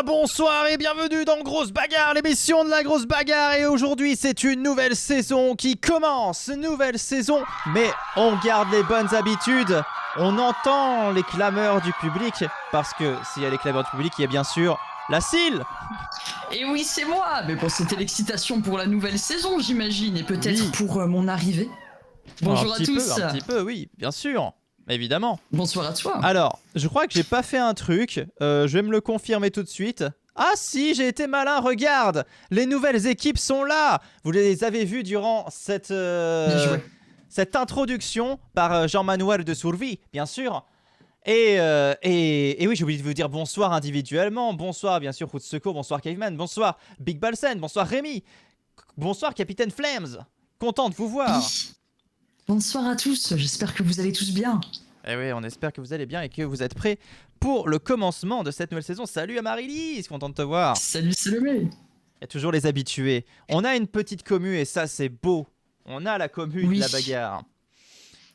bonsoir et bienvenue dans Grosse Bagarre, l'émission de la Grosse Bagarre. Et aujourd'hui c'est une nouvelle saison qui commence, nouvelle saison. Mais on garde les bonnes habitudes, on entend les clameurs du public. Parce que s'il y a les clameurs du public, il y a bien sûr la CIL. Et oui, c'est moi. Mais bon, c'était l'excitation pour la nouvelle saison, j'imagine. Et peut-être Oui. pour mon arrivée. Bonjour à tous. Un petit peu, oui, bien sûr, évidemment. Bonsoir à toi. Alors, je crois que j'ai pas fait un truc, je vais me le confirmer tout de suite. Ah si, j'ai été malin, regarde, les nouvelles équipes sont là. Vous les avez vues durant cette introduction par Jean-Manuel de Survie, bien sûr. Et oui, j'ai oublié de vous dire bonsoir individuellement. Bonsoir, bien sûr, Route Secours, bonsoir Caveman, bonsoir Big Balsen, bonsoir Rémi, bonsoir Capitaine Flames. Content de vous voir. Bonsoir à tous, j'espère que vous allez tous bien. Eh oui, on espère que vous allez bien et que vous êtes prêts pour le commencement de cette nouvelle saison. Salut Amaryllis, content de te voir. Salut Salomé. Il y a toujours les habitués. On a une petite commu et ça c'est beau. On a la commu de la bagarre.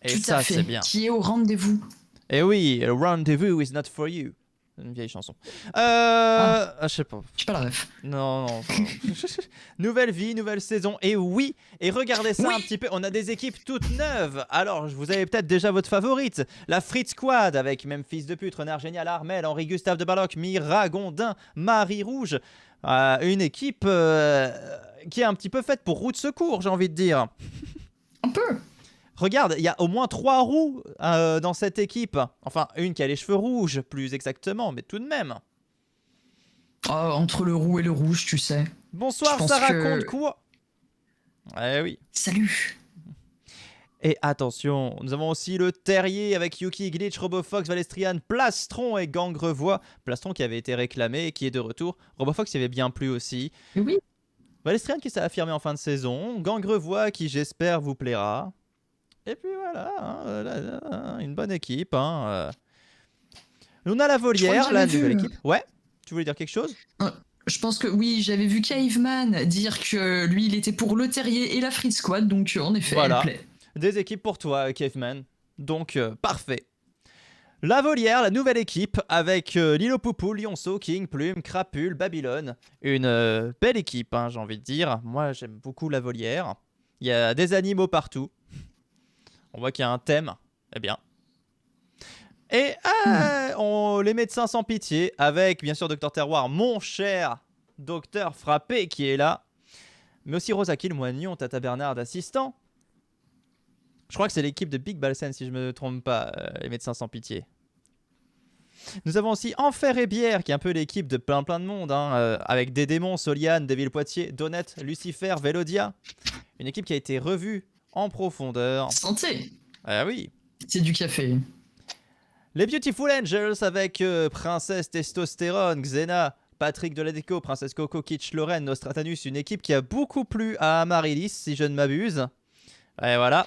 Et tout ça à fait. c'est bien. Qui est au rendez-vous. Eh oui, le rendezvous is not for you. Une vieille chanson. Je sais pas. J'ai pas la ref. Non. Nouvelle vie, nouvelle saison. Et oui, et regardez ça un petit peu. On a des équipes toutes neuves. Alors, vous avez peut-être déjà votre favorite. La Fritz Squad avec Memphis de pute, Renard Génial, Armel, Henri Gustave de Balloc, Mira Gondin, Marie Rouge. Une équipe qui est un petit peu faite pour roue de secours, j'ai envie de dire. Un peu. Regarde, il y a au moins 3 roues dans cette équipe. Enfin, une qui a les cheveux rouges, plus exactement, mais tout de même. Entre le roux et le rouge, tu sais. Bonsoir, ça raconte quoi? Eh oui. Salut. Et attention, nous avons aussi le Terrier avec Yuki, Glitch, Robofox, Valestrian, Plastron et Gangrevoix. Plastron qui avait été réclamé et qui est de retour. Robofox y avait bien plu aussi. Et oui. Valestrian qui s'est affirmé en fin de saison. Gangrevoix qui j'espère vous plaira. Et puis voilà, une bonne équipe. On a la Volière, la nouvelle équipe. Ouais, tu voulais dire quelque chose? Je pense que oui, j'avais vu Caveman dire que lui, il était pour le Terrier et la Fritz Squad, donc en effet, voilà. elle plaît. Des équipes pour toi, Caveman. Donc, parfait. La Volière, la nouvelle équipe avec Lilo Poupou, Lionceau, King, Plume, Crapule, Babylone. Une belle équipe, j'ai envie de dire. Moi, j'aime beaucoup la Volière. Il y a des animaux partout. On voit qu'il y a un thème. Eh bien. Et les médecins sans pitié avec, bien sûr, Docteur Terroir, mon cher Docteur Frappé qui est là. Mais aussi Rosakill, Moignon, Tata Bernard d'assistant. Je crois que c'est l'équipe de Big Balsen, si je me trompe pas, les médecins sans pitié. Nous avons aussi Enfer et Bière, qui est un peu l'équipe de plein de monde, avec des démons, Soliane, Deville Poitiers, Donette, Lucifer, Vélodia. Une équipe qui a été revue en profondeur. Santé. Ah oui. C'est du café. Les Beautiful Angels avec Princesse Testostérone, Xena, Patrick de la Déco, Princesse Coco, Kitsch, Lorraine, Nostratanus. Une équipe qui a beaucoup plu à Amaryllis, si je ne m'abuse. Et voilà.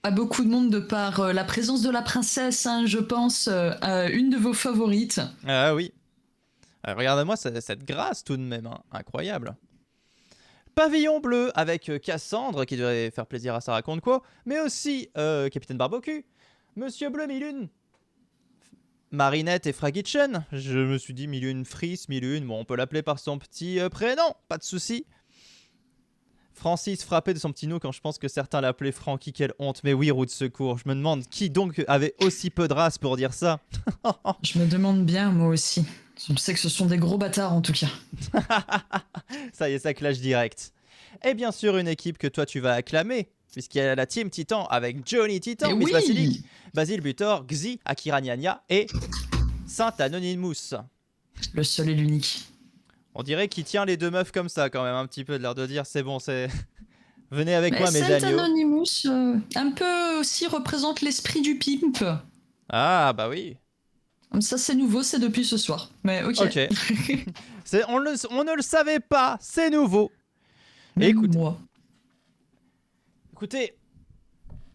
À beaucoup de monde de par la présence de la princesse, je pense, une de vos favorites. Ah oui. Regardez-moi cette grâce tout de même, incroyable. Pavillon bleu avec Cassandre qui devrait faire plaisir à ça raconte quoi, mais aussi Capitaine Barbecue, Monsieur Bleu Milune, Marinette et Fragitchen. Je me suis dit Milune Fris, Milune, bon on peut l'appeler par son petit prénom, pas de souci. Francis frappé de son petit nom quand je pense que certains l'appelaient Francky, quelle honte. Mais oui, roue de secours, je me demande qui donc avait aussi peu de race pour dire ça. Je me demande bien moi aussi. Je sais que ce sont des gros bâtards en tout cas. Ça y est, ça clash direct. Et bien sûr, une équipe que toi tu vas acclamer, puisqu'il y a la Team Titan avec Johnny Titan, Miss Basilic, Basile Butor, Xi, Akira Nyanya et Saint Anonymous. Le seul et l'unique. On dirait qu'il tient les deux meufs comme ça quand même, un petit peu de l'air de dire c'est bon, c'est... Venez avec moi mes agneaux. Saint Anonymous, un peu aussi représente l'esprit du pimp. Ah bah oui. Ça c'est nouveau, c'est depuis ce soir. Mais ok. On ne le savait pas, c'est nouveau. Moi. Écoutez,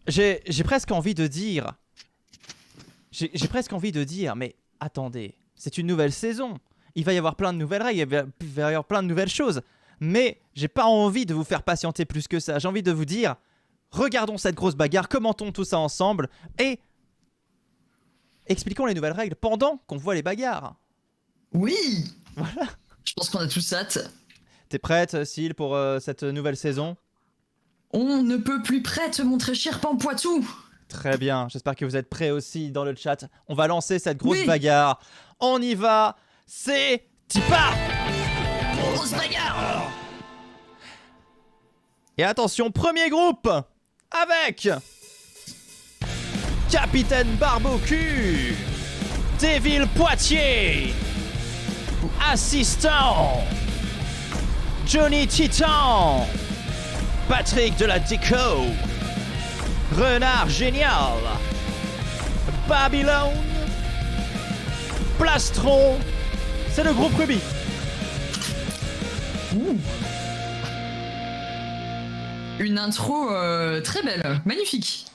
j'ai presque envie de dire... J'ai presque envie de dire, mais attendez, c'est une nouvelle saison. Il va y avoir plein de nouvelles règles, il va y avoir plein de nouvelles choses. Mais j'ai pas envie de vous faire patienter plus que ça. J'ai envie de vous dire, regardons cette grosse bagarre, commentons tout ça ensemble et expliquons les nouvelles règles pendant qu'on voit les bagarres. Oui. Voilà. Je pense qu'on a tous hâte. T'es prête, Syl, pour cette nouvelle saison? On ne peut plus prête, mon très cher Pampoitou. Très bien, j'espère que vous êtes prêts aussi dans le chat. On va lancer cette grosse Oui. bagarre. On y va, c'est Tipa. Grosse bagarre. Et attention, premier groupe avec Capitaine Barbocue, Devil Poitiers, Assistant, Johnny Titan, Patrick de la Déco, Renard Génial, Babylone, Plastron. C'est le groupe Ruby. Une intro très belle, magnifique.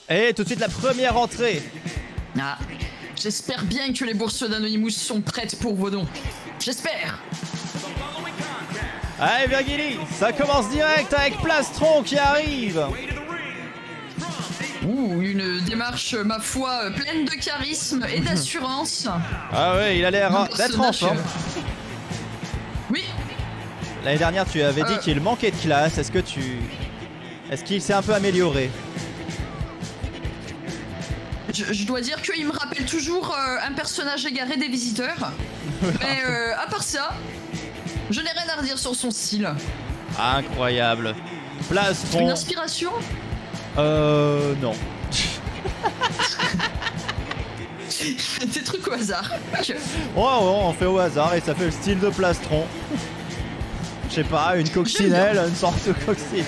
Et tout de suite la première entrée. Ah, j'espère bien que les bourses d'Anonymous sont prêtes pour vos dons. J'espère. Allez Virgili, ça commence direct avec Plastron qui arrive. Une démarche, ma foi, pleine de charisme et d'assurance. Ah ouais, il a l'air d'être en forme. Oui. L'année dernière, tu avais dit qu'il manquait de classe. Est-ce qu'il s'est un peu amélioré? Je dois dire qu'il me rappelle toujours un personnage égaré des visiteurs. Mais à part ça, je n'ai rien à redire sur son style. Incroyable. Plastron. Une inspiration? Non. Des trucs au hasard. Ouais, on fait au hasard et ça fait le style de Plastron. Je sais pas, une coccinelle, une sorte de coccinelle.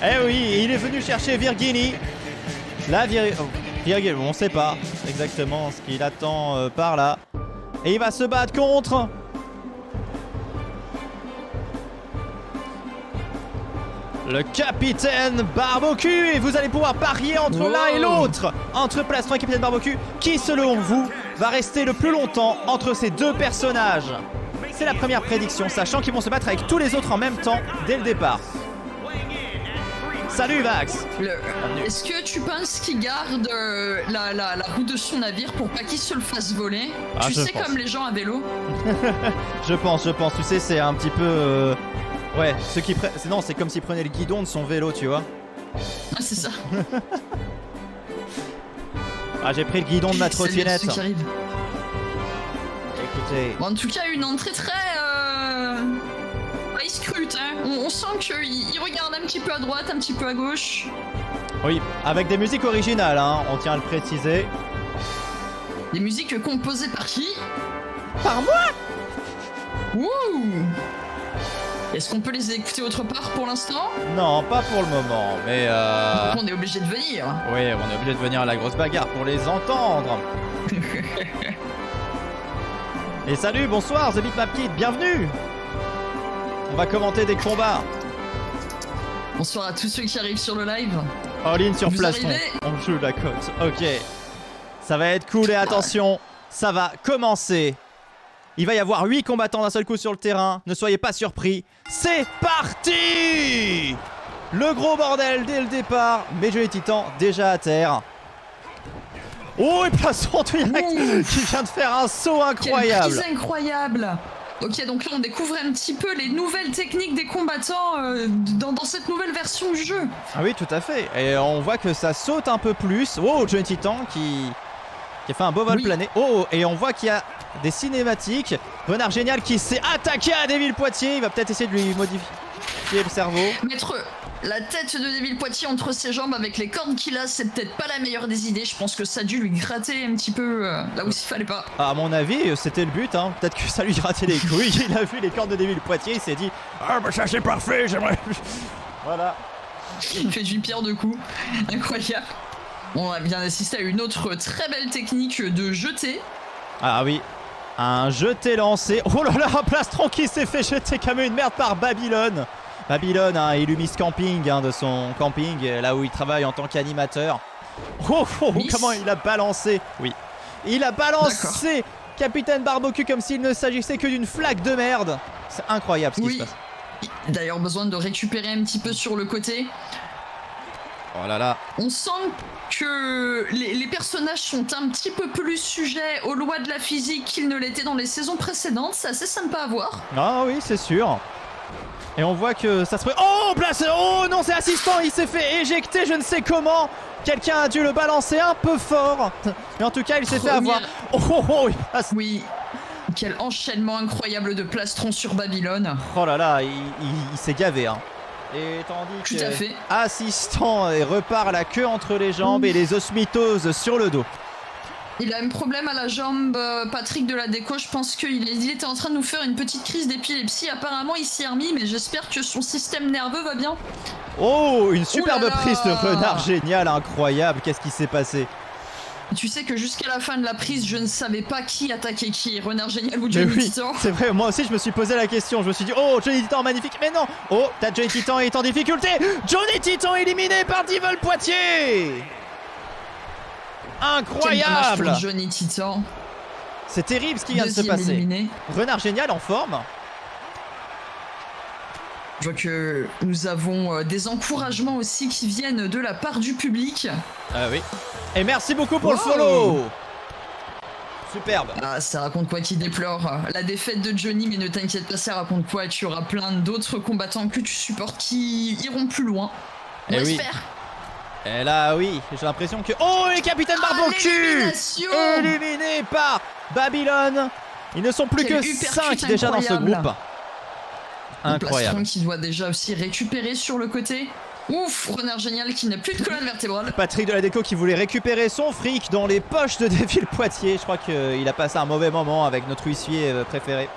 Eh oui, il est venu chercher Virginie. La Virginie, on sait pas exactement ce qu'il attend par là. Et il va se battre contre... le Capitaine Barbocue. Et vous allez pouvoir parier entre l'un et l'autre, entre Plastron et Capitaine Barbocue, qui selon vous va rester le plus longtemps entre ces deux personnages. C'est la première prédiction, sachant qu'ils vont se battre avec tous les autres en même temps dès le départ. Salut Vax. Est-ce que tu penses qu'il garde la roue de son navire pour pas qu'il se le fasse voler? Tu sais, comme les gens à vélo. Je pense. Tu sais, c'est un petit peu... ouais, ceux qui non, c'est comme s'il prenait le guidon de son vélo, tu vois. Ah, c'est ça. Ah, j'ai pris le guidon de ma trottinette. C'est qui arrive. Écoutez. Bon, en tout cas, une entrée très... il scrute, hein. On sent qu'il regarde un petit peu à droite, un petit peu à gauche. Oui, avec des musiques originales, hein, on tient à le préciser. Des musiques composées par qui? Par moi. Ouh. Est-ce qu'on peut les écouter autre part pour l'instant? Non, pas pour le moment, mais on est obligé de venir. Oui, on est obligé de venir à la grosse bagarre pour les entendre. Et salut, bonsoir, The Beatmap Kid, bienvenue. On va commenter des combats. Bonsoir à tous ceux qui arrivent sur le live. All-in sur Plastron. On joue la cote. Ok. Ça va être cool et attention, ça va commencer. Il va y avoir 8 combattants d'un seul coup sur le terrain. Ne soyez pas surpris. C'est parti! Le gros bordel dès le départ. Mais Johnny Titan déjà à terre. Oh, et Plastron direct qui vient de faire un saut incroyable. Quelle prise incroyable. Ok, donc là on découvre un petit peu les nouvelles techniques des combattants dans cette nouvelle version du jeu. Ah oui, tout à fait. Et on voit que ça saute un peu plus. Oh, Johnny Titan qui a fait un beau vol plané. Oh, et on voit qu'il y a des cinématiques. Renard Génial qui s'est attaqué à Devil Poitiers. Il va peut-être essayer de lui modifier le cerveau. Mettre la tête de Devil Poitiers entre ses jambes avec les cordes qu'il a, c'est peut-être pas la meilleure des idées. Je pense que ça a dû lui gratter un petit peu là où il fallait pas. À mon avis, c'était le but. Hein. Peut-être que ça lui grattait les couilles. Il a vu les cordes de Devil Poitiers. Il s'est dit: ah, bah ça c'est parfait. J'aimerais. Voilà. Il fait du pierre de coups. Incroyable. On a bien assisté à une autre très belle technique de jeter. Ah oui. Un jeté lancé. Oh là là, un Plastron qui s'est fait jeter comme une merde par Babylone. Babylone, hein, Illumis Camping, hein, de son camping, là où il travaille en tant qu'animateur. Oh, comment il a balancé. Oui. Il a balancé Capitaine Barbocue comme s'il ne s'agissait que d'une flaque de merde. C'est incroyable ce qui se passe. D'ailleurs, besoin de récupérer un petit peu sur le côté. Oh là là. On sent que les personnages sont un petit peu plus sujets aux lois de la physique qu'ils ne l'étaient dans les saisons précédentes. C'est assez sympa à voir. Ah oui, c'est sûr. Et on voit que ça se... Oh, place. Oh non, c'est assistant, il s'est fait éjecter, je ne sais comment. Quelqu'un a dû le balancer un peu fort. Mais en tout cas, il s'est fait avoir... Oh, il passe... Oui. Quel enchaînement incroyable de plastron sur Babylone. Oh là là, il s'est gavé, hein. Et tandis Tout à fait. assistant repart la queue entre les jambes et les osmitoses sur le dos. Il a un problème à la jambe, Patrick de la Déco. Je pense qu'il était en train de nous faire une petite crise d'épilepsie. Apparemment, il s'y est remis, mais j'espère que son système nerveux va bien. Oh, une superbe Ouh là là. prise de renard génial, incroyable. Qu'est-ce qui s'est passé? Tu sais que jusqu'à la fin de la prise, je ne savais pas qui attaquait qui, Renard Génial ou Johnny oui, Titan. c'est vrai, moi aussi je me suis posé la question. Je me suis dit, oh, Johnny Titan magnifique. Mais non. Oh, t'as Johnny Titan est en difficulté. Johnny Titan éliminé par Devil Poitiers. Incroyable. Pour Johnny Titan. C'est terrible ce qui vient de se Deuxième passer. éliminé. Renard Génial en forme. Je vois que nous avons des encouragements aussi qui viennent de la part du public. Oui. Et merci beaucoup pour le Wow. follow. Superbe. Ah, ça raconte quoi qui déplore la défaite de Johnny, mais ne t'inquiète pas, ça raconte quoi? Tu auras plein d'autres combattants que tu supportes qui iront plus loin. On Eh oui. espère. Et là, oui, j'ai l'impression que... Oh, les capitaines Barbecu l'élimination. éliminés par Babylone. Ils ne sont plus Quel que uppercut 5 déjà dans ce incroyable. groupe. Incroyable. Plastron qui doit déjà aussi récupérer sur le côté. Ouf, Renard Génial qui n'a plus de colonne vertébrale. Patrick de la Déco qui voulait récupérer son fric dans les poches de Devil Poitiers. Je crois qu'il a passé un mauvais moment avec notre huissier préféré.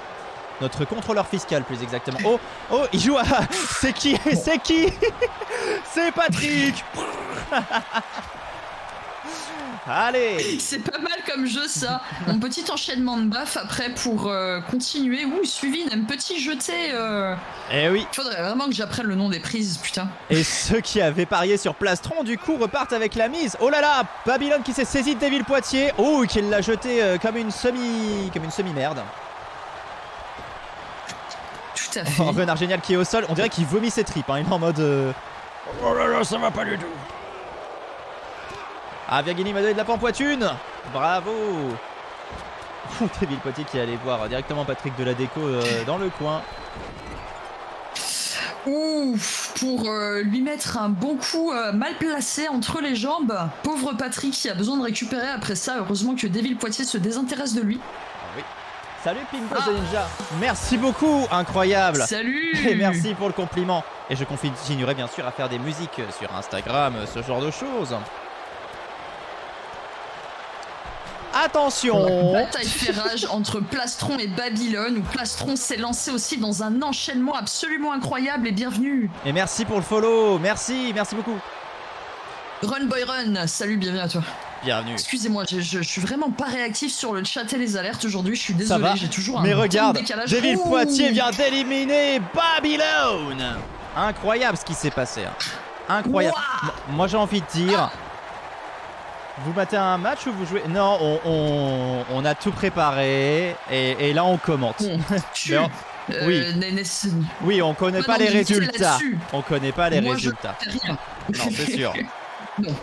Notre contrôleur fiscal plus exactement. Oh, il joue à... C'est qui? C'est qui? C'est Patrick. Allez. C'est pas mal comme jeu ça. Mon petit enchaînement de baffes après pour continuer. Ouh, suivi d'un petit jeté. Eh oui. Faudrait vraiment que j'apprenne le nom des prises, putain. Et ceux qui avaient parié sur Plastron, du coup, repartent avec la mise. Oh là là, Babylone qui s'est saisi de Devil Poitiers. Oh, qui l'a jeté comme une semi-merde. Tout à fait. Oh, Renard Génial qui est au sol. On dirait qu'il vomit ses tripes. Hein. Il est en mode... Oh là là, ça va pas du tout. Ah, Virginie m'a donné de la pampoitune. Bravo. Devil Poitiers qui allait voir directement Patrick de la Déco dans le coin. Ouf, pour lui mettre un bon coup mal placé entre les jambes. Pauvre Patrick qui a besoin de récupérer après ça. Heureusement que Devil Poitiers se désintéresse de lui. Oui. Salut Pingo the Ninja. Merci beaucoup, incroyable. Salut. Et merci pour le compliment. Et je continuerai bien sûr à faire des musiques sur Instagram, ce genre de choses. Attention. Bataille fait rage entre Plastron et Babylone, où Plastron s'est lancé aussi dans un enchaînement absolument incroyable et bienvenue. Et merci pour le follow, merci beaucoup. Run Boy Run, salut, bienvenue à toi. Bienvenue. Excusez-moi, je suis vraiment pas réactif sur le chat et les alertes aujourd'hui, je suis Ça désolé, va. j'ai toujours un Mais temps regarde, de décalage. Devil Ouh. Poitiers vient d'éliminer Babylone. Incroyable ce qui s'est passé. Hein. Incroyable. Ouah. Moi j'ai envie de dire... Vous battez un match ou vous jouez? Non, on a tout préparé et là on commente. Tu, oui. Oui, on connaît pas les résultats. On connaît pas les résultats. Je rien. Non, c'est sûr. Non.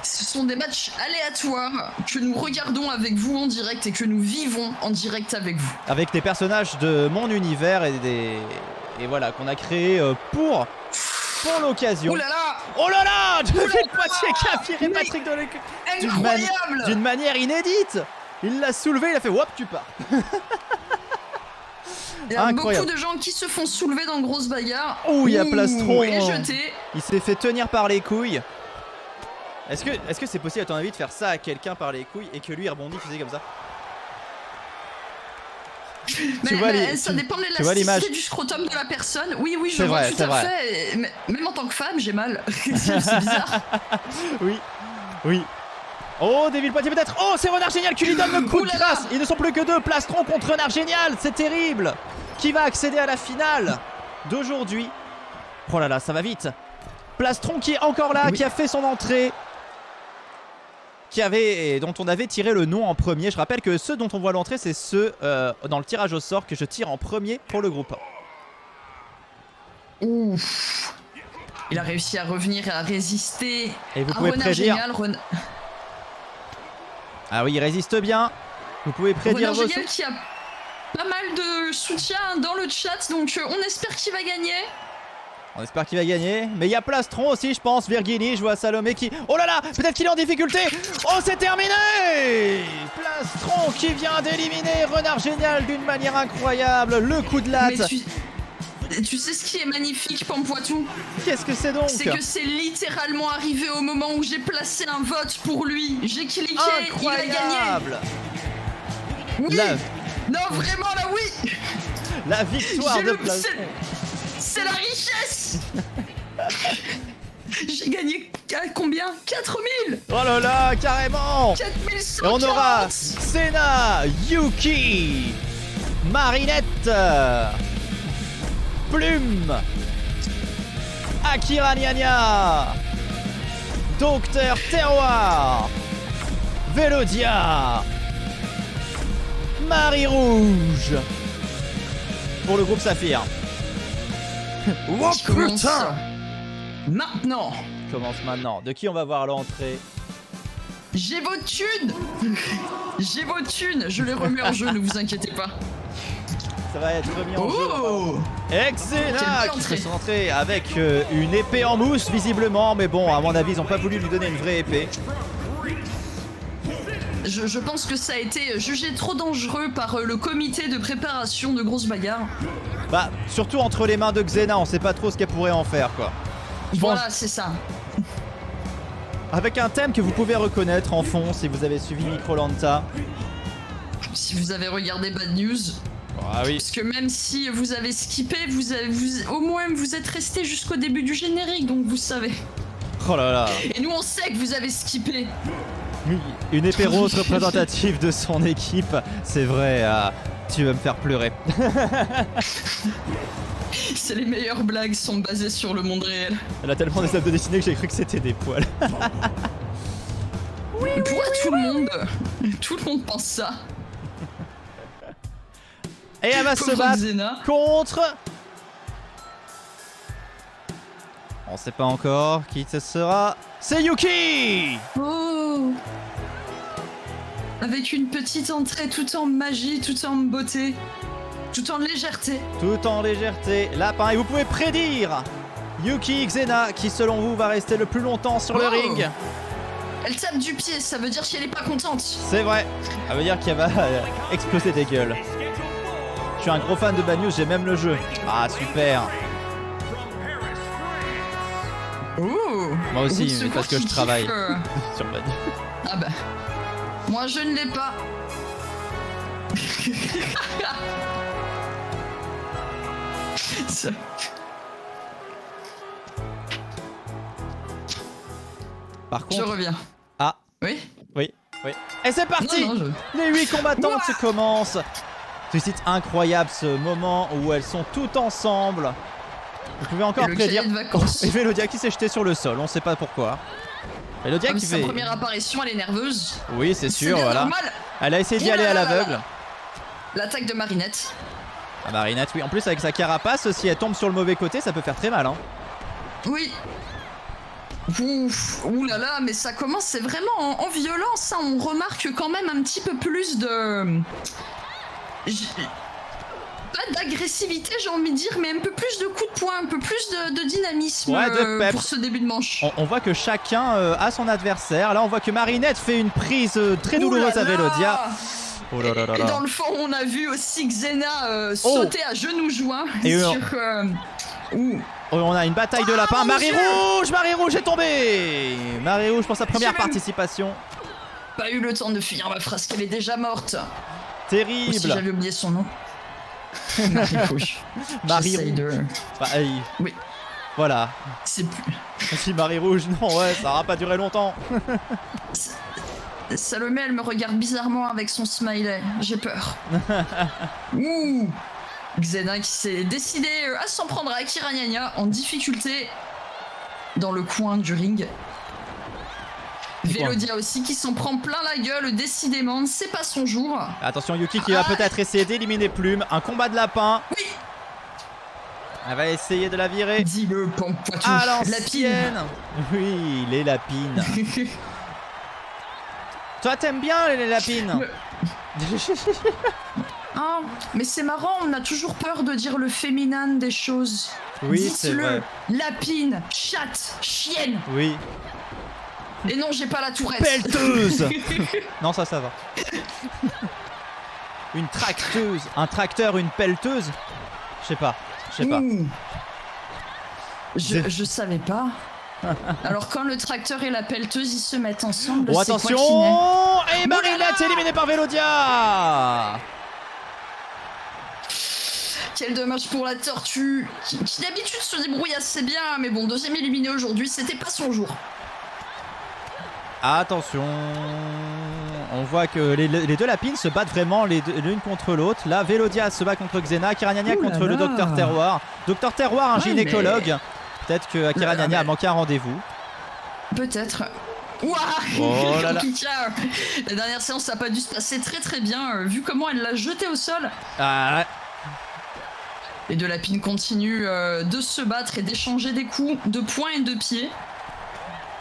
Ce sont des matchs aléatoires que nous regardons avec vous en direct et que nous vivons en direct avec vous. Avec des personnages de mon univers et voilà qu'on a créé pour l'occasion. Oh là là! Oh là là! Devil là là! Poitiers qui a viré Patrick de Incroyable! d'une manière inédite. Il l'a soulevé, il a fait hop, tu pars. Il y a Incroyable. beaucoup de gens qui se font soulever dans de grosses bagarres. Oh, il y a Plastron. Et jeté. Il s'est fait tenir par les couilles. Est-ce que c'est possible à ton avis de faire ça à quelqu'un par les couilles et que lui il rebondit, faisait comme ça? Ça dépend de l'élasticité du scrotum de la personne. Oui, je vois tout à fait. Même en tant que femme, j'ai mal. C'est bizarre. Oui. Oh, Devil Poitiers peut-être. Oh, c'est Renard Génial qui lui donne le coup de grâce. Ils ne sont plus que deux. Plastron contre Renard Génial. C'est terrible. Qui va accéder à la finale d'aujourd'hui? Oh là là, ça va vite. Plastron qui est encore là, qui a fait son entrée. Dont on avait tiré le nom en premier. Je rappelle que ceux dont on voit l'entrée, c'est ceux dans le tirage au sort que je tire en premier pour le groupe. Ouf. Il a réussi à revenir et à résister. Et vous Un pouvez renard prédire. génial, Ah oui, il résiste bien. Vous pouvez prédire renard vos génial qui a pas mal de soutien dans le chat, donc on espère qu'il va gagner. On espère qu'il va gagner. Mais il y a Plastron aussi, je pense. Virginie, je vois Salomé qui... Oh là là, peut-être qu'il est en difficulté. Oh, c'est terminé. Plastron qui vient d'éliminer Renard Génial d'une manière incroyable. Le coup de latte. Mais tu sais ce qui est magnifique, Pampoitou? Qu'est-ce que c'est donc? C'est que c'est littéralement arrivé au moment où j'ai placé un vote pour lui. J'ai cliqué, Incroyable. il a gagné. Oui. Non, vraiment, là, oui. La victoire de Plastron. C'est la richesse. J'ai gagné combien? 4000. Oh là là, carrément. 4140. Et on aura Senna, Yuki, Marinette, Plume, Akira Nyanya, Docteur Terroir, Vélodia, Marie Rouge pour le groupe Saphir. Oh putain. Maintenant. Commence maintenant. De qui on va voir l'entrée? J'ai vos thunes. J'ai vos thunes. Je les remets en jeu, ne vous inquiétez pas. Ça va être remis en jeu. Oh. Xena qui fait son entrée avec une épée en mousse visiblement, mais bon, à mon avis ils ont pas voulu lui donner une vraie épée. Je pense que ça a été jugé trop dangereux par le comité de préparation de grosses bagarres. Bah, surtout entre les mains de Xena, on sait pas trop ce qu'elle pourrait en faire quoi. Voilà, c'est ça. Avec un thème que vous pouvez reconnaître en fond si vous avez suivi Microlanta. Si vous avez regardé Bad News. Ah oui. Parce que même si vous avez skippé, au moins vous êtes resté jusqu'au début du générique, donc vous savez. Oh là là. Et nous on sait que vous avez skippé. Une épée rose représentative de son équipe, c'est vrai, tu vas me faire pleurer. C'est les meilleures blagues sont basées sur le monde réel. Elle a tellement des abdos dessinés que j'ai cru que c'était des poils. Tout le monde pense ça. Et elle va se Pauvre battre Xena. contre... On sait pas encore qui ce sera. C'est Yuki. Oh. Avec une petite entrée tout en magie, tout en beauté, tout en légèreté. Tout en légèreté, lapin. Et vous pouvez prédire Yuki Xena qui selon vous va rester le plus longtemps sur le ring. Elle tape du pied, ça veut dire qu'elle est pas contente. C'est vrai, ça veut dire qu'elle va exploser des gueules. Je suis un gros fan de Bad News, j'ai même le jeu. Ah super. Oh. Moi aussi, mais parce que je travaille sur Bad News. Ah bah, moi je ne l'ai pas. Par contre... Je reviens. Ah. Oui. Oui, oui. Et c'est parti. Non, Les 8 combattantes commencent. C'est incroyable ce moment où elles sont toutes ensemble. Vous pouvez encore prédire. Et Vélodia qui s'est jetée sur le sol, on sait pas pourquoi. Vélodia qui fait... Sa première apparition, elle est nerveuse. Oui, c'est sûr, voilà. Normal. Elle a essayé d'y aller à l'aveugle. L'attaque de Marinette. Ah, Marinette, oui. En plus, avec sa carapace, si elle tombe sur le mauvais côté, ça peut faire très mal. Hein. Oui. Ouf, ouh là là, mais ça commence, c'est vraiment en violence. Hein. On remarque quand même un petit peu plus de... Pas d'agressivité, j'ai envie de dire, mais un peu plus de coups de poing, un peu plus de dynamisme pour ce début de manche. On voit que chacun a son adversaire. Là, on voit que Marinette fait une prise très douloureuse à Vélodia. Oh là là là là. Et dans le fond, on a vu aussi Xena sauter à genoux joints. Et sur, on a une bataille de lapins. Marie Rouge est tombée. Marie Rouge pour sa première participation. Pas eu le temps de finir ma phrase qu'elle est déjà morte. Terrible. Aussi, j'avais oublié son nom. Marie Rouge. Marie Rouge. Oui. Voilà. C'est plus. Si Marie Rouge, non, ouais, ça aura pas duré longtemps. Salomé, elle me regarde bizarrement avec son smiley. J'ai peur. Ouh. Xena qui s'est décidé à s'en prendre à Akira Nyanya en difficulté dans le coin du ring. Vélodia aussi qui s'en prend plein la gueule, décidément, c'est pas son jour. Attention Yuki qui va peut-être essayer d'éliminer Plume, un combat de lapin. Oui. Elle va essayer de la virer. Dis-le, Pompouatou. À l'ancienne. Oui, les lapines. Toi, t'aimes bien les lapines? Ah, mais c'est marrant, on a toujours peur de dire le féminin des choses. Oui, c'est vrai. Lapine, chatte, chienne. Oui. Et non, j'ai pas la tourette. Pelleteuse. Non, ça va. Une tracteuse. Un tracteur, une pelleteuse. Je sais pas. Je savais pas. Alors quand le tracteur et la pelleteuse ils se mettent ensemble, oh, c'est attention. quoi qui naît? Et Marinette éliminée par Vélodia. Quel dommage pour la tortue, qui d'habitude se débrouille assez bien, mais bon, deuxième éliminé aujourd'hui, c'était pas son jour. Attention. On voit que les deux lapines se battent vraiment l'une contre l'autre. Là, Vélodia se bat contre Xena, Akira Nya Nya contre le Docteur Terroir. Docteur Terroir, un gynécologue. Mais... Peut-être que Akira Nya Nya a manqué un rendez-vous. Peut-être. Ouah. Oh là là. La dernière séance ça a pas dû se passer très bien, vu comment elle l'a jeté au sol. Ah. Les deux lapines continuent de se battre et d'échanger des coups de poing et de pied.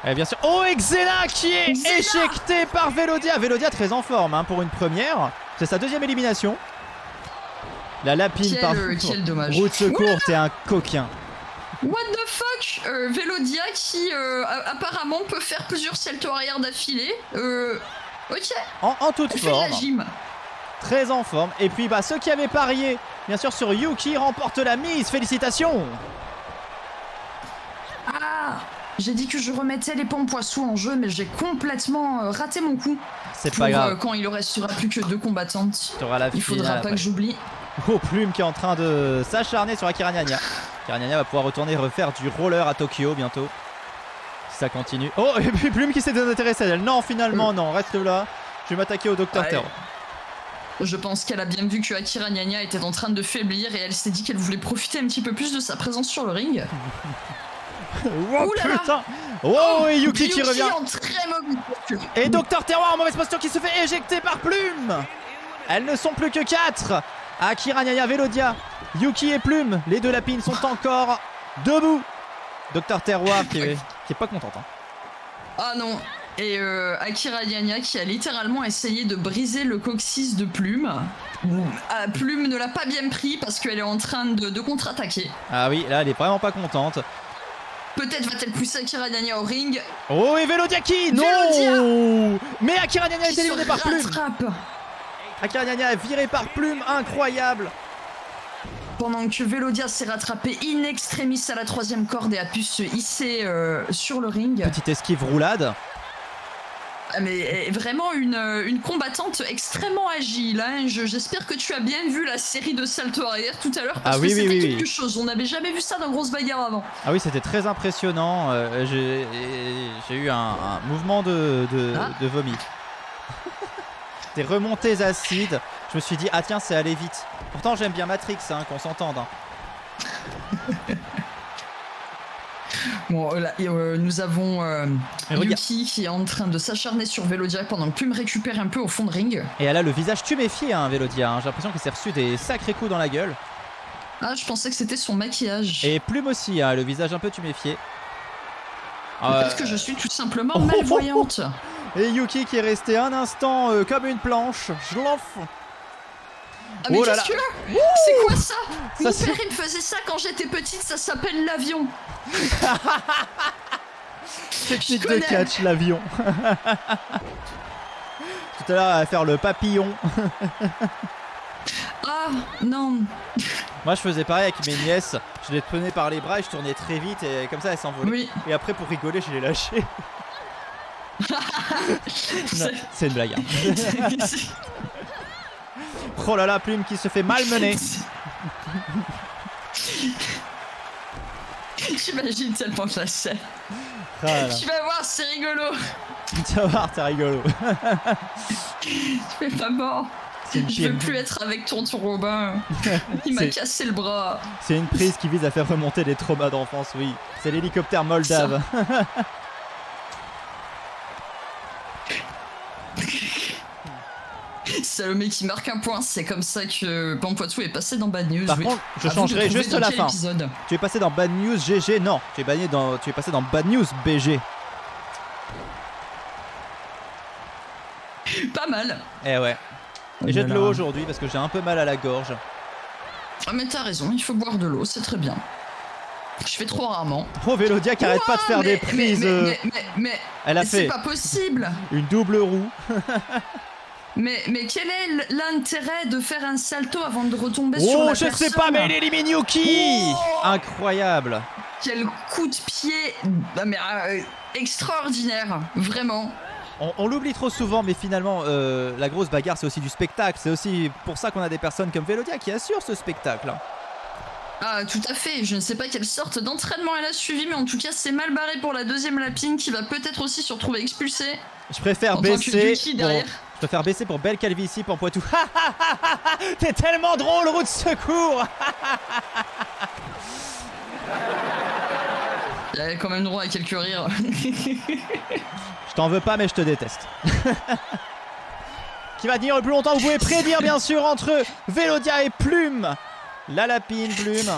Et bien sûr. Oh, et Xena qui est éjecté par Vélodia. Vélodia très en forme hein, pour une première. C'est sa deuxième élimination. La lapine par quel dommage. Route secours, t'es un coquin. What the fuck, Vélodia qui apparemment peut faire plusieurs saltos arrière d'affilée. Ok. En toute forme. Fait la gym. Très en forme. Et puis bah ceux qui avaient parié, bien sûr sur Yuki, remportent la mise. Félicitations. Ah, j'ai dit que je remettais les Pompouassous en jeu, mais j'ai complètement raté mon coup. C'est pas grave. Quand il ne restera plus que 2 combattantes. Il faudra pas que j'oublie. Oh, Plume qui est en train de s'acharner sur Akira Nya Nya. Akira Nya Nya va pouvoir retourner refaire du roller à Tokyo bientôt. Si ça continue. Oh, et puis Plume qui s'est désintéressé d'elle. Non, finalement, non, reste là. Je vais m'attaquer au Docteur Terror. Je pense qu'elle a bien vu que Akira Nya Nya était en train de faiblir et elle s'est dit qu'elle voulait profiter un petit peu plus de sa présence sur le ring. Oh putain! Oh, et Yuki qui revient. En très mauvaise posture. Et Docteur Terroir en mauvaise posture qui se fait éjecter par Plume. Elles ne sont plus que 4. Akira Nya Nya, Vélodia, Yuki et Plume. Les deux lapines sont encore debout. Docteur Terroir qui est pas contente. Hein. Ah non. Et Akira Nya Nya qui a littéralement essayé de briser le coccyx de Plume. Plume ne l'a pas bien pris parce qu'elle est en train de contre-attaquer. Ah oui, là elle est vraiment pas contente. Peut-être va-t-elle pousser Akira Nya Nya au ring. Oh, et Vélodia qui non. Mais Akira Nya Nya est éliminé par Plume. Akira Nya Nya est viré par Plume, incroyable. Pendant que Vélodia s'est rattrapé in extremis à la 3ème corde et a pu se hisser sur le ring. Petite esquive roulade. Mais vraiment une combattante extrêmement agile. Hein. J'espère que tu as bien vu la série de salto arrière tout à l'heure parce que c'était quelque chose. On n'avait jamais vu ça dans Grosse Bagarre avant. Ah oui, c'était très impressionnant. J'ai eu un mouvement de vomi. Des remontées acides. Je me suis dit, ah tiens, c'est allé vite. Pourtant, j'aime bien Matrix, hein, qu'on s'entende. Hein. Bon, là, nous avons Yuki qui est en train de s'acharner sur Vélodia pendant que Plume récupère un peu au fond de ring. Et elle a le visage tuméfié, hein, Vélodia. Hein. J'ai l'impression qu'elle s'est reçu des sacrés coups dans la gueule. Ah, je pensais que c'était son maquillage. Et Plume aussi, hein, le visage un peu tuméfié. Peut-être que je suis tout simplement malvoyante. Et Yuki qui est resté un instant comme une planche. Schloff. Ah mais qu'est-ce que c'est quoi ça? Mon père il me faisait ça quand j'étais petite, ça s'appelle l'avion. Technique de catch, l'avion. Tout à l'heure elle va faire le papillon. Ah non. Moi je faisais pareil avec mes nièces. Je les prenais par les bras et je tournais très vite et comme ça elles s'envolaient. Oui. Et après pour rigoler je les lâchais. C'est une blague. Hein. Oh là là, Plume qui se fait malmener. J'imagine tellement que la scène. Ah tu vas voir, c'est rigolo. Tu vas voir, t'es rigolo. Je vais pas mort. Je veux plus être avec tonton Robin. Il m'a cassé le bras. C'est une prise qui vise à faire remonter des traumas d'enfance, oui. C'est l'hélicoptère moldave. Salomé qui marque un point, c'est comme ça que Pampoitou est passé dans Bad News. Par contre, je changerai juste la fin. Épisode. Tu es passé dans Bad News GG, non, tu es passé dans Bad News BG. Pas mal. Eh ouais. Et j'ai de l'eau aujourd'hui parce que j'ai un peu mal à la gorge. Ah mais t'as raison, il faut boire de l'eau, c'est très bien. Je fais trop rarement. Oh, Vélodia qui arrête pas de faire des prises. Mais elle a fait c'est pas possible. une double roue. mais quel est l'intérêt de faire un salto avant de retomber sur la personne? Oh, je sais pas, mais il élimine Yuki. Incroyable. Quel coup de pied extraordinaire, vraiment. On l'oublie trop souvent, mais finalement, la grosse bagarre, c'est aussi du spectacle. C'est aussi pour ça qu'on a des personnes comme Vélodia qui assurent ce spectacle. Ah, tout à fait. Je ne sais pas quelle sorte d'entraînement elle a suivi, mais en tout cas, c'est mal barré pour la deuxième lapine qui va peut-être aussi se retrouver expulsée. Je préfère baisser. Je préfère baisser pour Belle Calvitie pour Poitou. T'es tellement drôle, roue de secours. Il y avait quand même droit à quelques rires. Je t'en veux pas, mais je te déteste. Qui va tenir le plus longtemps? Vous pouvez prédire, bien sûr, entre Vélodia et Plume. La lapine, Plume.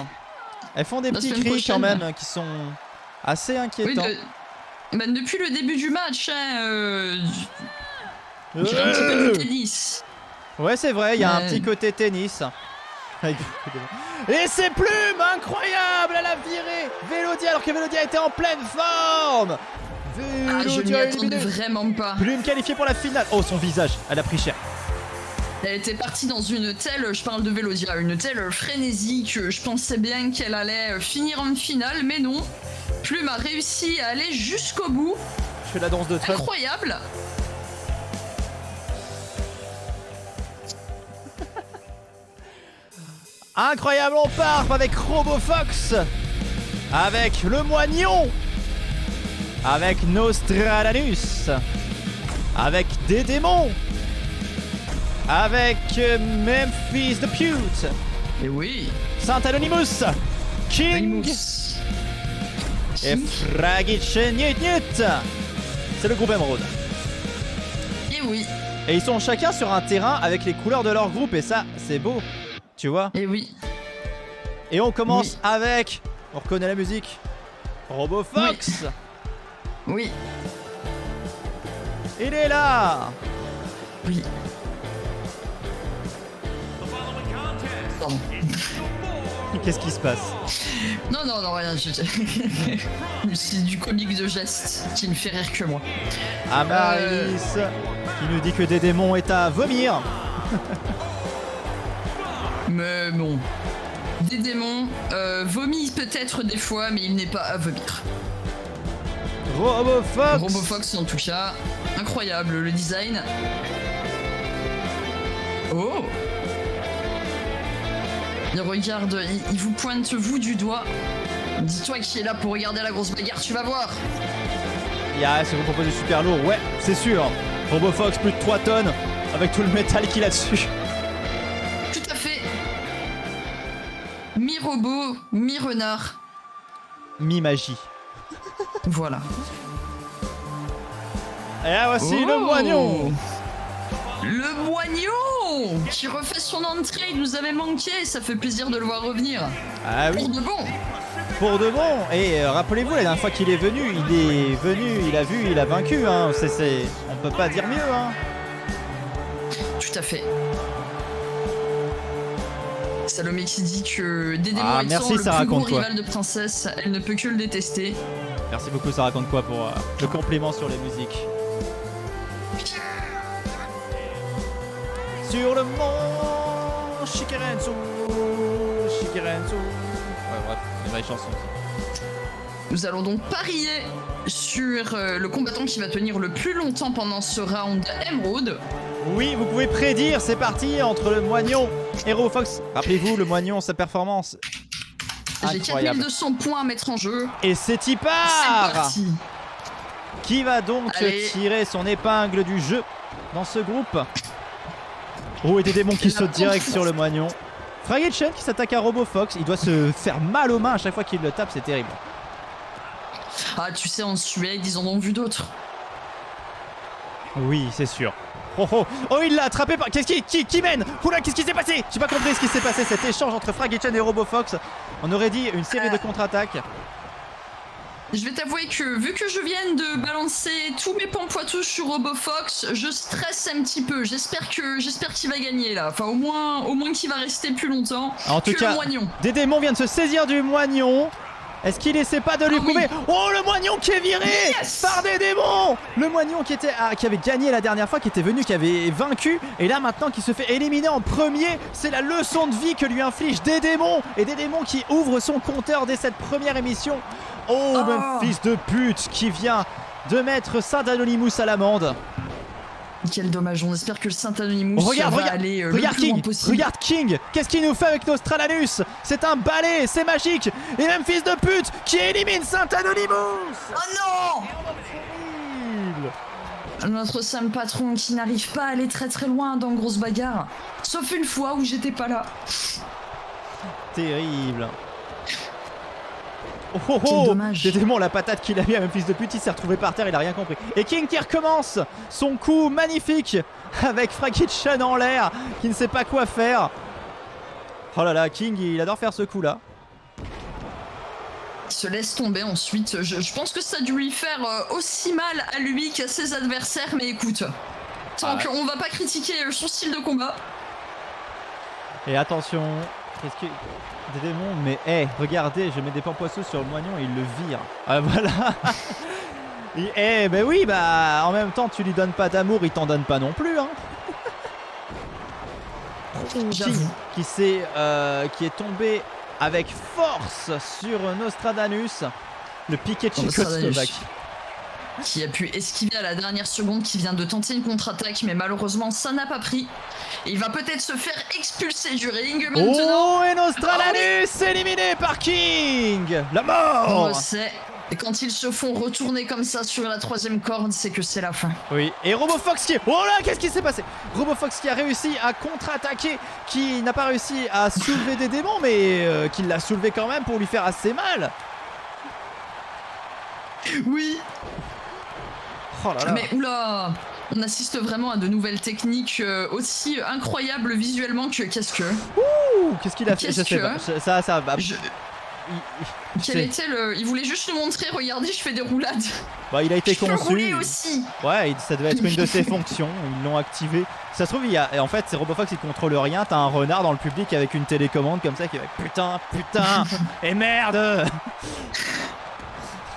Elles font des petits cris quand même qui sont assez inquiétants. Oui, depuis le début du match, il y a un petit peu du tennis. Ouais, c'est vrai, il y a un petit côté tennis. Et c'est Plume, incroyable, elle a viré Vélodia alors que Vélodia était en pleine forme. Je m'y attendais vraiment pas. Plume qualifiée pour la finale. Oh, son visage, elle a pris cher. Elle était partie dans une telle, je parle de Vélodia, une telle frénésie que je pensais bien qu'elle allait finir en finale, mais non. Plume a réussi à aller jusqu'au bout. Je fais la danse de Trump. Incroyable. Incroyable, on part avec RoboFox, avec le Moignon, avec Nostradamus, avec des démons, avec Memphis the Pute. Et oui. Saint Anonymous, King et Fragic Niet Niet. C'est le groupe Emerald. Et oui. Et ils sont chacun sur un terrain avec les couleurs de leur groupe et ça, c'est beau. Tu vois? Et oui. Et on commence avec... On reconnaît la musique. RoboFox. Oui. Il est là. Oui. Pardon. Qu'est-ce qui se passe? Non, rien. C'est du comique de geste qui ne fait rire que moi. Amaris qui nous dit que des démons est à vomir. Mais bon, des démons vomissent peut-être des fois, mais il n'est pas à vomir. RoboFox en tout cas, incroyable le design. Oh. Il regarde, il vous pointe vous du doigt. Dis-toi qui est là pour regarder la grosse bagarre, tu vas voir. Si vous proposez super lourd, ouais, c'est sûr. RoboFox plus de 3 tonnes avec tout le métal qu'il a dessus. Mi-robot, mi-renard. Mi-magie. Voilà. Et là voici le Moignon. Le Moignon qui refait son entrée, il nous avait manqué, ça fait plaisir de le voir revenir. Ah oui. Pour de bon. Pour de bon. Et rappelez-vous, la dernière fois qu'il est venu, il a vu, il a vaincu. Hein. On peut pas dire mieux. Hein. Tout à fait. Salomé qui dit que Dédémon étant le plus gros rival de Princesse, elle ne peut que le détester. Merci beaucoup, ça raconte quoi pour le compliment sur les musiques. Sur le mont Shikerensu. Ouais, bref, une vraie chanson. Nous allons donc parier sur le combattant qui va tenir le plus longtemps pendant ce round Emerald. Oui, vous pouvez prédire, c'est parti entre le Moignon et RoboFox. Rappelez-vous, le Moignon, sa performance. J'ai 4200 points à mettre en jeu. Et c'est y part. C'est parti. Qui va donc tirer son épingle du jeu dans ce groupe? Oh, et des démons qui sautent direct sur le Moignon. Fragichen qui s'attaque à RoboFox. Il doit se faire mal aux mains à chaque fois qu'il le tape, c'est terrible. Ah, tu sais, en Suède, ils en ont vu d'autres. Oui, c'est sûr. Oh, il l'a attrapé par... Qu'est-ce qui mène? Oula, qu'est-ce qui s'est passé? J'ai pas compris ce qui s'est passé, cet échange entre Fraggytchen et RoboFox. On aurait dit une série de contre-attaques. Je vais t'avouer que vu que je viens de balancer tous mes pampoitou sur RoboFox, je stresse un petit peu. J'espère qu'il va gagner là. Enfin au moins qu'il va rester plus longtemps En tout que cas, le moignon. Dédémon vient de se saisir du moignon. Est-ce qu'il essaie pas de lui prouver? Oui. Oh, le moignon qui est viré par Dédémon. Le moignon qui avait gagné la dernière fois, qui était venu, qui avait vaincu. Et là maintenant qui se fait éliminer en premier. C'est la leçon de vie que lui inflige Dédémon. Et Dédémon qui ouvre son compteur dès cette première émission. Oh, même fils de pute qui vient de mettre Saint Anonymous à l'amende. Quel dommage, on espère que le Saint Anonymous va aller le plus King, loin possible. regarde King, qu'est-ce qu'il nous fait avec Nostradamus? C'est un balai, c'est magique. Et même fils de pute qui élimine Saint Anonymous. Oh non! Notre Sam Patron qui n'arrive pas à aller très très loin dans Grosse Bagarre. Sauf une fois où j'étais pas là. Terrible. Quel dommage. Dédémon, la patate qu'il a mis à même fils de pute, il s'est retrouvé par terre, il a rien compris. Et King qui recommence son coup magnifique avec Fraggytchen en l'air, qui ne sait pas quoi faire. Oh là là, King, il adore faire ce coup là. Il se laisse tomber ensuite. Je pense que ça a dû lui faire aussi mal à lui qu'à ses adversaires, mais écoute, tant qu'on va pas critiquer son style de combat. Et attention, qu'est-ce que... Dédémon, mais regardez, je mets des pampoissos sur le moignon et il le vire. Ah voilà. Ben oui, bah en même temps tu lui donnes pas d'amour, il t'en donne pas non plus hein. J'avoue. Qui est tombé avec force sur Nostradamus, le piqué tchécoslovaque. Qui a pu esquiver à la dernière seconde, qui vient de tenter une contre-attaque, mais malheureusement ça n'a pas pris. Et il va peut-être se faire expulser du ring maintenant. Oh, et Nostradamus éliminé par King. La mort. On le sait. Et quand ils se font retourner comme ça sur la troisième corde, c'est que c'est la fin. Oui, et RoboFox qui... Oh là, qu'est-ce qui s'est passé? RoboFox qui a réussi à contre-attaquer, qui n'a pas réussi à soulever des démons, mais qui l'a soulevé quand même pour lui faire assez mal. Oui. Oh là là. Mais oula, on assiste vraiment à de nouvelles techniques aussi incroyables visuellement que qu'est-ce que... Ouh, qu'est-ce qu'il a fait? Je sais pas. Ça va. Quel était le... Il voulait juste nous montrer, regardez, je fais des roulades. Bah, il a été je peux conçu. rouler aussi. Ouais, ça devait être une de ses fonctions. Ils l'ont activé. Ça se trouve, et en fait, c'est RoboFox, il contrôle rien. T'as un renard dans le public avec une télécommande comme ça qui va putain, et merde.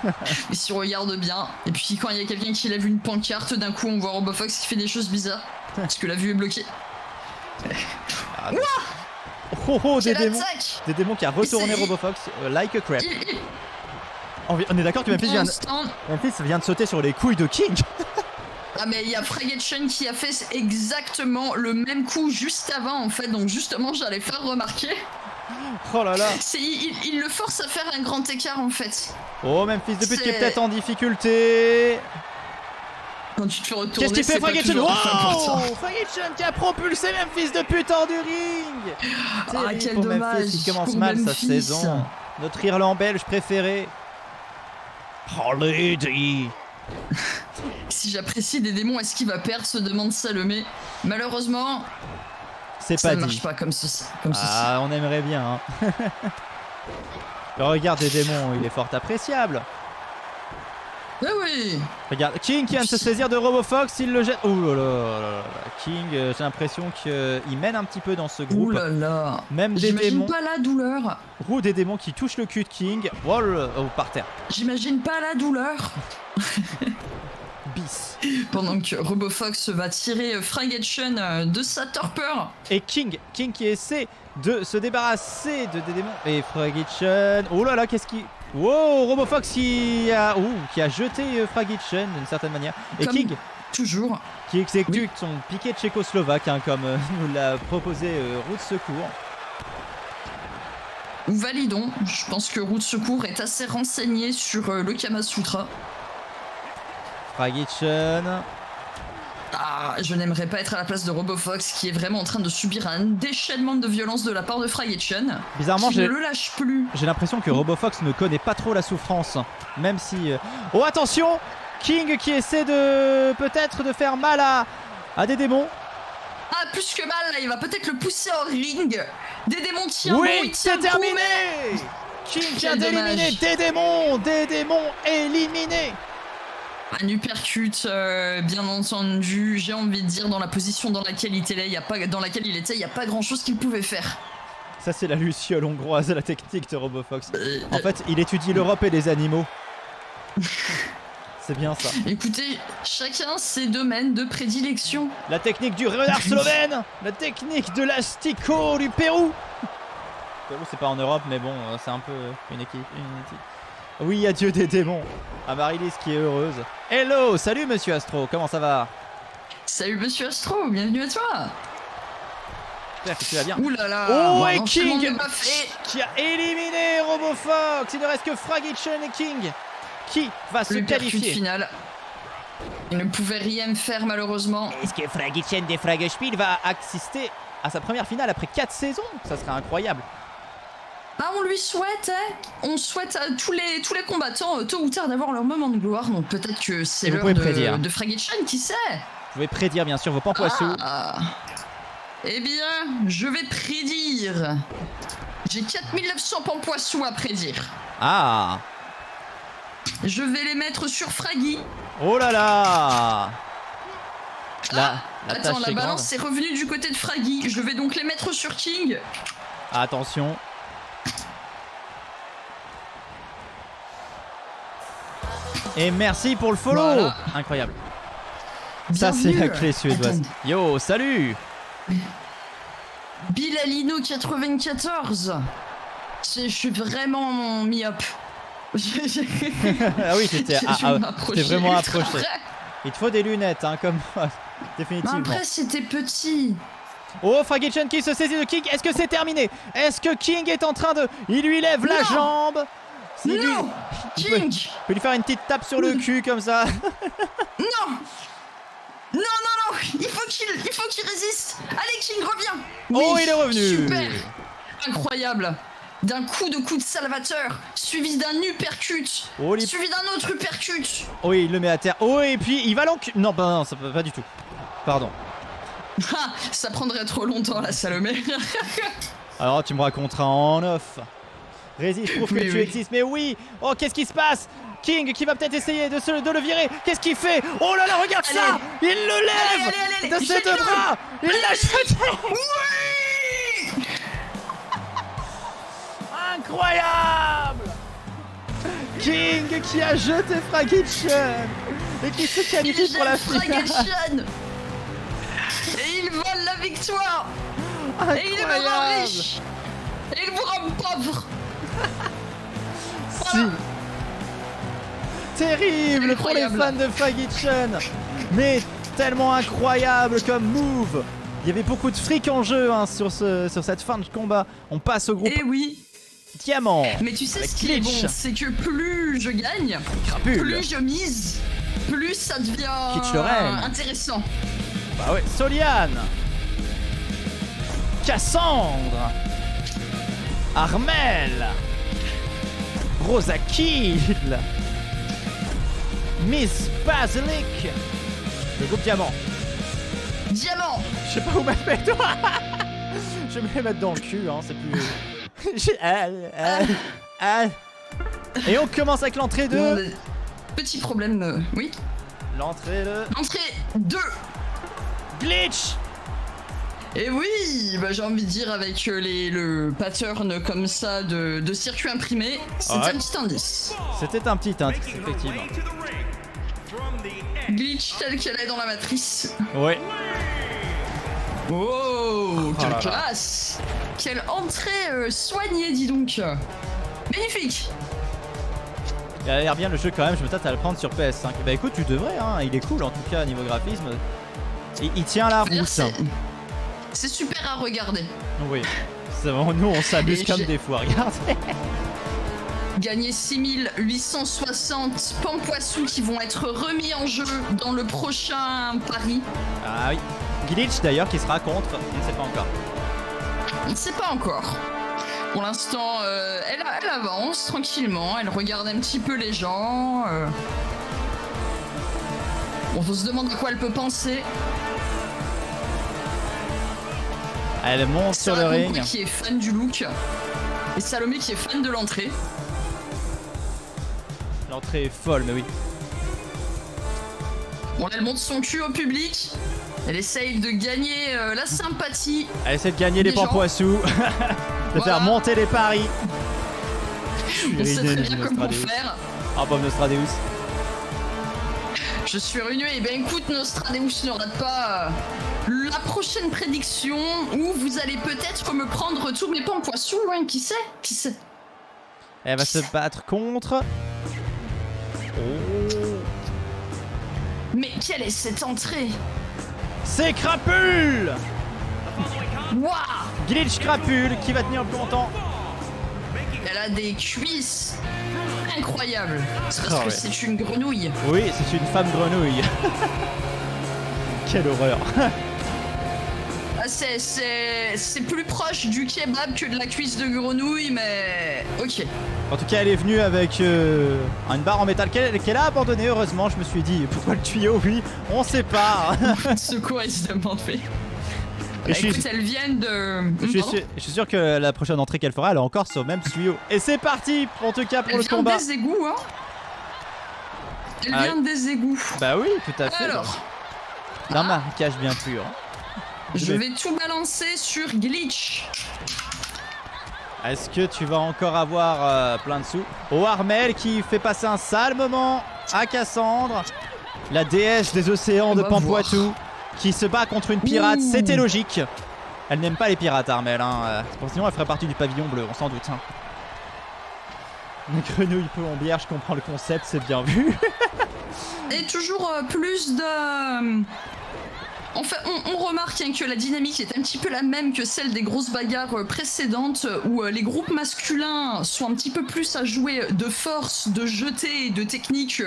Mais si on regarde bien, et puis quand il y a quelqu'un qui lève une pancarte, d'un coup on voit RoboFox qui fait des choses bizarres. Parce que la vue est bloquée. Des démons qui a retourné RoboFox like a crap. On est d'accord que Memphis vient de sauter sur les couilles de King. Ah mais il y a Fraggytchen qui a fait exactement le même coup juste avant en fait, donc justement j'allais faire remarquer. Oh là là. Il le force à faire un grand écart en fait. Oh, Memphis de pute qui est peut-être en difficulté. Quand tu te fais retourner, qu'est-ce qu'il fait Fraggytchen? Oh, Fraggytchen qui a propulsé Memphis de pute hors du ring. Ah quel dommage. Memphis qui commence mal sa saison. Notre Irland belge préféré. Oh lady. Si j'apprécie des démons, est-ce qu'il va perdre, se demande Salomé. Malheureusement, c'est ça pas ne dit. marche pas comme ceci. On aimerait bien. Hein. Le regard des démons, il est fort appréciable. Oui. Regarde, King qui vient de se saisir de RoboFox, il le jette. Oh là là. King, j'ai l'impression qu'il mène un petit peu dans ce groupe. Ouh là là. Même des démons. J'imagine pas la douleur. Des démons qui touchent le cul de King. Oh, par terre. J'imagine pas la douleur. Bis. Pendant que RoboFox va tirer Fraggytchen de sa torpeur. Et King qui essaie de se débarrasser de des démons. Et Fraggytchen. Oh là là, qu'est-ce qui... Wow, RoboFox qui a jeté Fraggytchen d'une certaine manière. Et comme King, toujours, qui exécute son piqué tchécoslovaque, hein, comme nous l'a proposé Route Secours. Validons, je pense que Route Secours est assez renseigné sur le Kamasutra. Fraggytchen. Ah, je n'aimerais pas être à la place de RoboFox qui est vraiment en train de subir un déchaînement de violence de la part de Fraggytchen. Bizarrement, qui ne le lâche plus. J'ai l'impression que RoboFox ne connaît pas trop la souffrance, même si... Oh attention, King qui essaie de peut-être de faire mal à Ah, des démons. Ah, plus que mal, là, il va peut-être le pousser en ring. Des démons tient bon, Oui, il tient c'est le coup, terminé. mais- King vient Quel d'éliminer dommage. des démons éliminés. Un uppercut, bien entendu, j'ai envie de dire, dans la position dans laquelle il était, il n'y a pas grand chose qu'il pouvait faire. Ça, c'est la luciole hongroise, la technique de RoboFox. En fait, il étudie l'Europe et les animaux. C'est bien ça. Écoutez, chacun ses domaines de prédilection. La technique du renard slovène, la technique de l'astico du Pérou. Pérou, c'est pas en Europe, mais bon, c'est un peu une équipe. Oui, adieu des démons. Amaryllis qui est heureuse. Hello, salut Monsieur Astro, comment ça va? Salut Monsieur Astro, bienvenue à toi. J'espère que tu vas bien. Ouh là là. Oh, bon, et enchaînement King de buff et- qui a éliminé RoboFox. Il ne reste que Fragitchen et King qui va se Le percute qualifier. final. Il ne pouvait rien faire malheureusement. Est-ce que Fragitchen des Fragespiel va assister à sa première finale après 4 saisons? Ça serait incroyable. Ah, on lui souhaite, hein. On souhaite à tous les combattants, tôt ou tard, d'avoir leur moment de gloire. Donc peut-être que c'est Et vous l'heure pouvez prédire. de Fragitchen, qui sait. Vous pouvez prédire bien sûr vos pampoissous. Ah. Eh bien, je vais prédire. J'ai 4900 pampoissous à prédire. Ah. Je vais les mettre sur Fraggy. Oh là là. La Attends, tâche la est balance est revenue du côté de Fraggy. Je vais donc les mettre sur King. grande. Attention. Et merci pour le follow. Voilà. Incroyable. Ça c'est Bienvenue. la clé suédoise. Attends. Yo, salut. Bilalino 94. Je suis vraiment myope. Ah oui, c'était vraiment approché. Il te faut des lunettes, hein, comme moi. Définitivement. Après, c'était petit. Oh, Fragitchen qui se saisit de King. Est-ce que c'est terminé? Est-ce que King est en train de... Il lui lève la Non. jambe. Non, Il peut King. lui faire une petite tape sur le cul comme ça. Non. Non, il faut qu'il résiste. Allez, King, reviens. Oh, Oui, il est revenu. Super. Incroyable. D'un coup de salvateur, suivi d'un uppercut, Oh, les- suivi d'un autre uppercut. Oh, il le met à terre. Oh, et puis il va l'enculer. Non, bah non, ça peut pas du tout. Pardon. Ah, ça prendrait trop longtemps, la Salomé. Alors, tu me raconteras en off. Résiste, prouve que Oui, tu oui. existes. Mais oui. Oh, qu'est-ce qui se passe? King qui va peut-être essayer de le virer. Qu'est-ce qu'il fait? Oh là là, regarde Allez. ça. Il le lève Allez, de ses jette-le. deux bras. Il l'a jeté. Oui. Incroyable! King qui a jeté Fragitchen et qui se qualifie Il pour la jette finale. Fragitchen. Et il vole la victoire. Et il me rend Incroyable! riche. Et il vous rend pauvre. Si. Terrible pour les Incroyable. fans de Fragitchen, mais tellement incroyable comme move. Il y avait beaucoup de fric en jeu hein, sur cette fin de combat. On passe au groupe Et oui. Diamant. Mais tu sais Avec ce qui est Glitch. bon, c'est que plus je gagne, Crapule. plus je mise, plus ça devient Glitch le reine. intéressant. Bah ouais, Soliane. Cassandre. Armel. Rosa Kill. Miss Basilic. Le groupe Diamant. Diamant. Je sais pas où mettre. Je vais me les mettre dans le cul, hein, c'est plus. Et on commence avec l'entrée Bon, de. petit problème, oui. L'entrée de. Entrée 2. Glitch. Et oui, bah, j'ai envie de dire avec le pattern comme ça de circuit imprimé, c'est Ouais. un petit indice. C'était un petit indice, effectivement. Glitch tel qu'elle est dans la matrice. Ouais. Oh, quelle là là. classe. Quelle entrée soignée, dis donc. Magnifique. Il a l'air bien le jeu quand même, je me tâte à le prendre sur PS5. Bah écoute, tu devrais, hein, il est cool en tout cas niveau graphisme. Il tient la D'ailleurs, route. c'est super à regarder. Oui. C'est vraiment, nous on s'amuse Et comme j'ai- des fous, regardez. Gagner 6860 pampoissous qui vont être remis en jeu dans le prochain pari. Ah oui. Glitch d'ailleurs qui sera contre, on ne sait pas encore. On ne sait pas encore. Pour l'instant, elle avance tranquillement, elle regarde un petit peu les gens. On se demande à quoi elle peut penser. Elle monte sur le Sarah ring. Conquet qui est fan du look. Et Salomé qui est fan de l'entrée. L'entrée est folle, mais oui. Bon, elle montre son cul au public. Elle essaye de gagner la sympathie. Elle essaie de gagner les gens. pampoissous. De Voilà. faire monter les paris. On sait très bien comment faire. Ah, Bob Nostradeus. Je suis ruiné. Eh bien, écoute, Nostradeus ne rate pas la prochaine prédiction où vous allez peut-être me prendre tous mes pampoissous. Hein, qui sait? Qui sait? Elle va se battre contre. Oh. Mais quelle est cette entrée? C'est Crapule. Waouh! Glitch Crapule qui va tenir plus longtemps. Elle a des cuisses incroyables. C'est parce Ah que ouais. c'est une grenouille. Oui, c'est une femme grenouille. Quelle horreur. Ah, c'est plus proche du kebab que de la cuisse de grenouille, mais ok. En tout cas, elle est venue avec une barre en métal qu'elle a abandonnée. Heureusement, je me suis dit, pourquoi le tuyau? Oui, on sait pas. Ce quoi, il se demande fait. Et Bah, écoute, elles viennent de. je suis sûr que la prochaine entrée qu'elle fera, elle est encore sur le même tuyau. Et c'est parti, en tout cas, pour Elle le vient combat. des égouts, hein. Elle Ah vient des égouts. Bah oui, tout à fait. Alors, D'un marécage bien pur. je vais tout balancer sur Glitch. Est-ce que tu vas encore avoir plein de sous? Oh, Armel qui fait passer un sale moment à Cassandre, la déesse des océans de va Pampoitou, qui se bat contre une pirate. Ouh. C'était logique. Elle n'aime pas les pirates, Armel. Hein. Sinon, elle ferait partie du pavillon bleu, on s'en doute. Hein. Une grenouille peu en bière, je comprends le concept, c'est bien vu. Et toujours plus de. En fait, on remarque hein, que la dynamique est un petit peu la même que celle des grosses bagarres précédentes où les groupes masculins sont un petit peu plus à jouer de force, de jeter et de techniques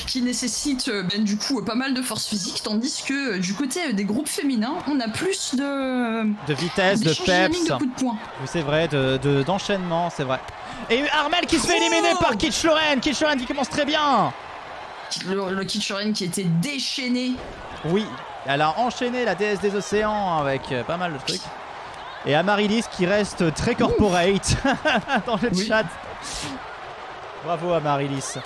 qui nécessitent du coup pas mal de force physique, tandis que du côté des groupes féminins, on a plus de vitesse, de d'échange dynamique peps. de coups de poing. Oui, c'est vrai, d'enchaînement, c'est vrai. Et Armel qui se fait Oh. éliminer par Kitsch Loren. Kitsch Loren qui commence très bien. Le Kitchuren qui était déchaîné. Oui, elle a enchaîné la déesse des océans avec pas mal de trucs. Et Amaryllis qui reste très corporate dans le Oui. chat. Bravo Amaryllis.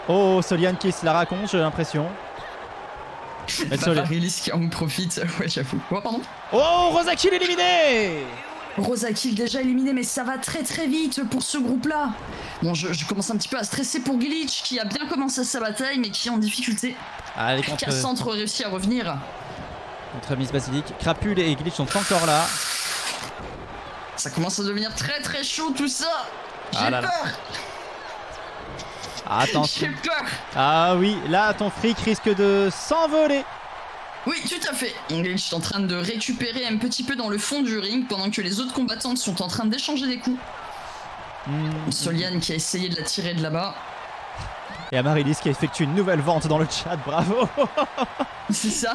Oh, Soliane qui se la raconte, j'ai l'impression. Mais Soliane- Marilis qui en profite, ouais j'avoue. Oh pardon. Oh, Rosakill éliminé. Rosa Kill déjà éliminé, mais ça va très très vite pour ce groupe-là. Bon, je commence un petit peu à stresser pour Glitch qui a bien commencé sa bataille, mais qui est en difficulté. Allez, contre Cassandre réussit à revenir. Miss Basilic. Crapule et Glitch sont encore là. Ça commence à devenir très très chaud tout ça. J'ai Ah là là. peur. Attention. J'ai peur. Ah oui, là ton fric risque de s'envoler. Oui, tout à fait. Glitch est en train de récupérer un petit peu dans le fond du ring pendant que les autres combattantes sont en train d'échanger des coups. Soliane qui a essayé de la tirer de là-bas. Et Amaryllis qui effectue une nouvelle vente dans le chat, bravo. C'est ça.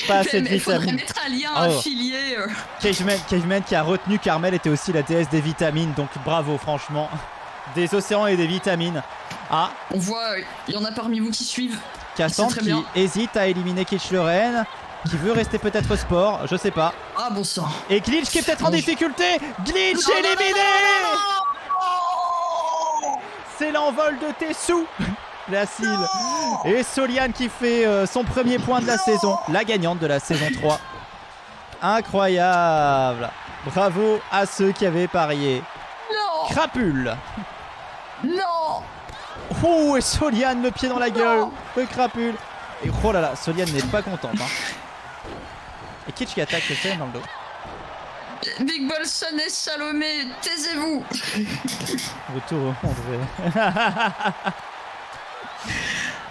Pas assez de Mais il faudrait vitamines. mettre un lien Oh. affilié. Caveman qui a retenu qu'Armel était aussi la déesse des vitamines, donc bravo franchement. Des océans et des vitamines. Ah, On voit, il y en a parmi vous qui suivent. Cassandre très qui bien. hésite à éliminer Kitsch Loren, qui veut rester peut-être sport, je sais pas. Ah bon sang. Et Glitch qui est peut-être en Non, difficulté. Glitch Non, non, éliminé. non, C'est l'envol de tes sous. Placile. Et Soliane qui fait son premier point de la saison, la gagnante de la saison 3. Incroyable. Bravo à ceux qui avaient parié. Non. Crapule. Non. Oh, et Soliane le pied dans la gueule de Crapule. Et oh là là, Soliane n'est pas contente. Hein. Et Kitsch qui attaque Soliane dans le dos. Big Bolson et Salomé, taisez-vous. Retour au André.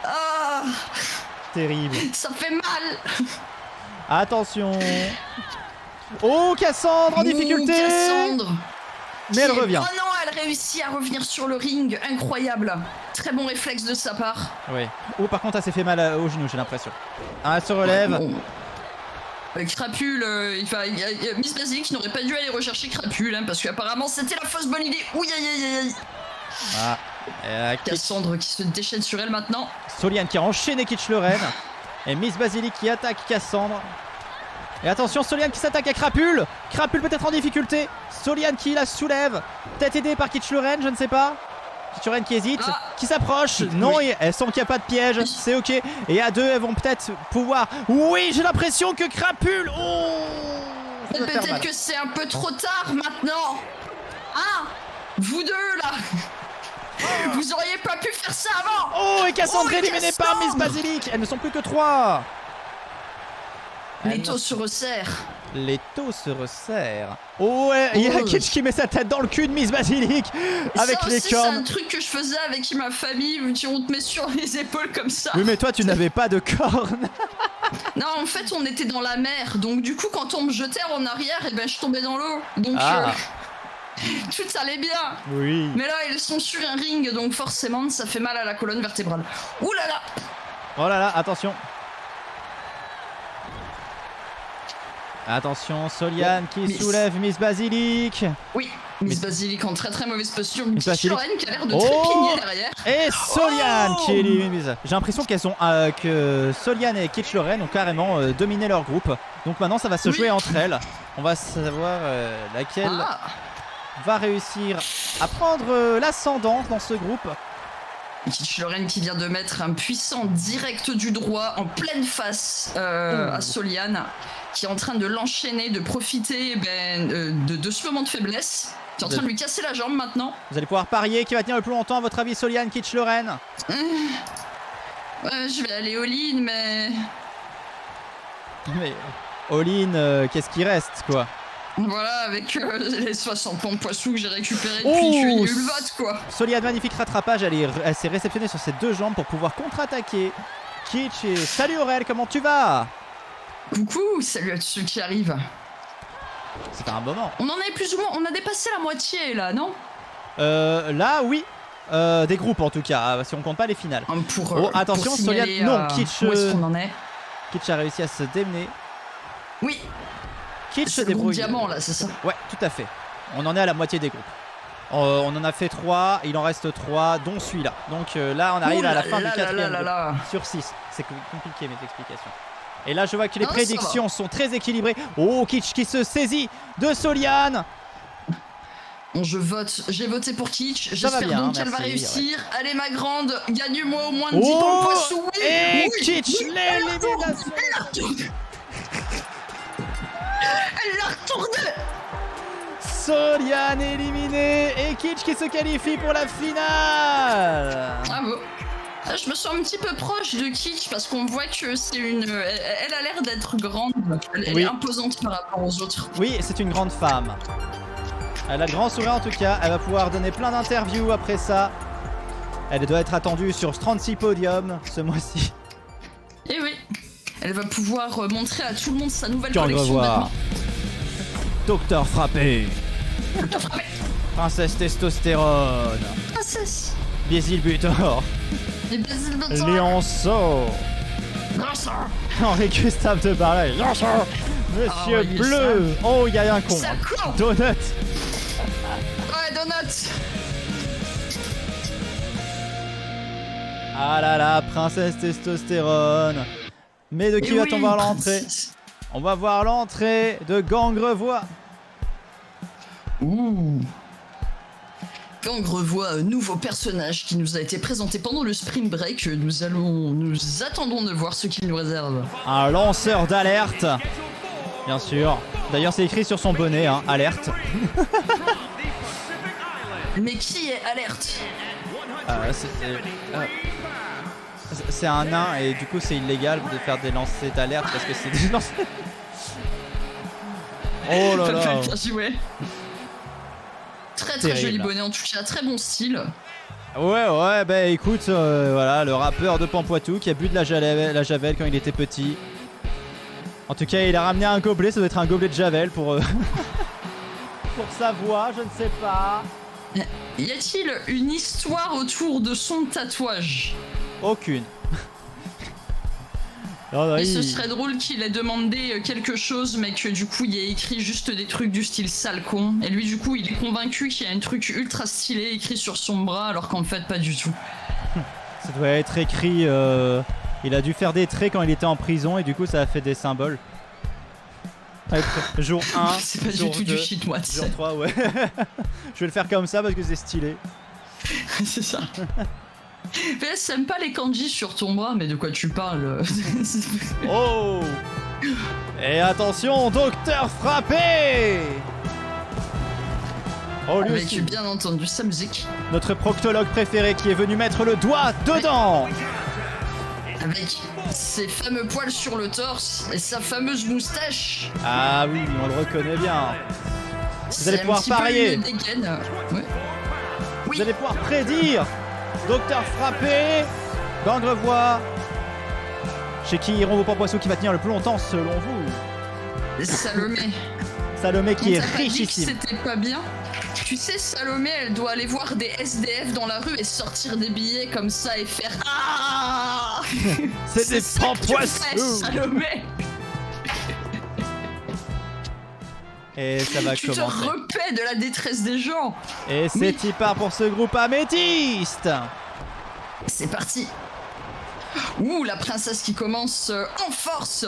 Ah, Terrible. ça fait mal. Attention. Oh, Cassandre en difficulté. Ouh, Cassandre. Mais elle revient. Oh non, elle réussit à revenir sur le ring. Incroyable. Très bon réflexe de sa part. Oui. Oh, par contre, elle s'est fait mal au genou, j'ai l'impression. Ah, elle se relève. Bon. Crapule, il y a Miss Basilic qui n'aurait pas dû aller rechercher Crapule, hein, parce qu'apparemment c'était la fausse bonne idée. Ouh, aïe aïe aïe aïe. Ah. Et, Cassandre qui se déchaîne sur elle maintenant. Soliane qui a enchaîné Kitsch Loren. Et Miss Basilic qui attaque Cassandre. Et attention, Soliane qui s'attaque à Crapule. Crapule peut-être en difficulté. Soliane qui la soulève. Peut-être aidée par Kitch Lorraine, je ne sais pas. Kitch Lorraine qui hésite, qui s'approche. Non, oui. elles sentent qu'il n'y a pas de piège. C'est ok. Et à deux, elles vont peut-être pouvoir. Oui, j'ai l'impression que Crapule. Oh, peut-être que c'est un peu trop tard maintenant. Ah, vous deux là. Vous auriez pas pu faire ça avant. Oh, et Cassandre éliminée par Miss Basilic. Elles ne sont plus que 3. Les taux se resserrent. Les taux se resserrent. Oh, ouais, il y a Kitch qui met sa tête dans le cul de Miss Basilic avec ça les aussi, cornes. C'est un truc que je faisais avec ma famille, on te met sur les épaules comme ça. Oui, mais toi, tu n'avais pas de cornes. Non, en fait, on était dans la mer, donc du coup, quand on me jetait en arrière, et ben je tombais dans l'eau. Donc tout allait bien. Oui. Mais là, ils sont sur un ring, donc forcément, ça fait mal à la colonne vertébrale. Ouh là là. Oh là là, attention. Attention, Soliane qui soulève Miss Basilic. Oui, Miss Basilic en très très mauvaise posture. Miss Lorraine qui a l'air de trépigner derrière. Et Soliane qui élimine. J'ai l'impression qu'elles ont que Soliane et Kitch Lorraine ont carrément dominé leur groupe. Donc maintenant ça va se jouer entre elles. On va savoir laquelle va réussir à prendre l'ascendant dans ce groupe. Kitch Lorraine qui vient de mettre un puissant direct du droit en pleine face à Soliane, qui est en train de l'enchaîner, de profiter de ce moment de faiblesse, qui est en train de lui casser la jambe maintenant. Vous allez pouvoir parier qui va tenir le plus longtemps à votre avis, Soliane, Kitch Lorraine? Je vais aller all-in, mais all-in, qu'est-ce qui reste quoi? Voilà, avec les 60 points de poisson que j'ai récupérés depuis qu'il y a eu le vote, quoi. Soliane, magnifique rattrapage, elle s'est réceptionnée sur ses deux jambes pour pouvoir contre-attaquer. Kitch et salut Aurel, comment tu vas? Coucou, salut à tous ceux qui arrivent. C'est un moment. On en est plus ou moins, on a dépassé la moitié là, non? Là, oui. Des groupes en tout cas, si on compte pas les finales. Attention, Soliane, non, Kitch. Où est-ce qu'on en est? Kitch a réussi à se démener. Oui. Kitch se débrouille. débrouille. Le diamant là, c'est ça? Ouais, tout à fait. On en est à la moitié des groupes. On en a fait 3, il en reste 3, dont celui-là. Donc là, on arrive à la fin du 4e groupe. Sur 6. C'est compliqué mes explications. Et là, je vois que les prédictions sont très équilibrées. Oh, Kitch qui se saisit de Soliane. Je vote, j'ai voté pour Kitch. J'espère donc qu'elle va réussir. Ouais. Allez, ma grande, gagne-moi au moins de 10 points de poisson. Oui, et Kitch, l'élimination. Elle l'a retourné. Soliane éliminée et Kitch qui se qualifie pour la finale. Bravo. Je me sens un petit peu proche de Kitch parce qu'on voit que c'est une. Elle a l'air d'être grande. Elle est imposante par rapport aux autres. Oui, c'est une grande femme. Elle a le grand sourire en tout cas. Elle va pouvoir donner plein d'interviews après ça. Elle doit être attendue sur 36 podiums ce mois-ci. Et oui. Elle va pouvoir montrer à tout le monde sa nouvelle collection de Docteur Frappé. Docteur Frappé. Princesse Testostérone. Princesse. Bézil Butor. Lionceau. Henri Gustave de Barlet. Monsieur Bleu. Oh, il y a un con. Donut. Ouais, Donut. Ah là là, Princesse Testostérone. Mais de qui va-t-on voir l'entrée? On va voir l'entrée de Gangrevois. Ouh. Gangrevois, un nouveau personnage qui nous a été présenté pendant le Spring Break. Nous attendons de voir ce qu'il nous réserve. Un lanceur d'alerte, bien sûr. D'ailleurs, c'est écrit sur son bonnet, hein, alerte. Mais qui est alerte? C'est un nain et du coup c'est illégal de faire des lancers d'alerte parce que c'est des lancers. Oh là là. Bien joué. Très joli bonnet en tout cas, très bon style. Ouais, bah écoute, voilà, le rappeur de Pampoitou qui a bu de la javel quand il était petit. En tout cas, il a ramené un gobelet, ça doit être un gobelet de javel pour pour sa voix, je ne sais pas. Y a-t-il une histoire autour de son tatouage? Aucune. Et ce serait drôle qu'il ait demandé quelque chose mais que du coup il ait écrit juste des trucs du style sale con. Et lui du coup il est convaincu qu'il y a un truc ultra stylé écrit sur son bras alors qu'en fait pas du tout. Ça doit être écrit Il a dû faire des traits quand il était en prison et du coup ça a fait des symboles. Allez, jour 1, C'est pas jour du tout 2, du shit, moi, tu jour sais. 3, ouais. Je vais le faire comme ça parce que c'est stylé. C'est ça. PS aime pas les kanji sur ton bras, mais de quoi tu parles? Oh! Et attention, docteur frappé! Oh, lui Avec aussi, bien entendu sa musique. notre proctologue préféré qui est venu mettre le doigt dedans! Avec ses fameux poils sur le torse et sa fameuse moustache. Ah oui, on le reconnaît bien. C'est allez un pouvoir petit peu parier. une dégaine. Ouais. Oui. Vous allez pouvoir prédire docteur frappé, Gangrevois. Chez qui iront vos poissons qui va tenir le plus longtemps selon vous? Salomé. Salomé qui est On t'a pas dit que richissime. c'était pas bien. Tu sais, Salomé, elle doit aller voir des SDF dans la rue et sortir des billets comme ça et faire Ah. C'est des ça que tu fais, poissons. Salomé. Et ça va Tu te commencer. repais de la détresse des gens. Et c'est Oui. y part pour ce groupe améthyste. C'est parti. Ouh, la princesse qui commence en force.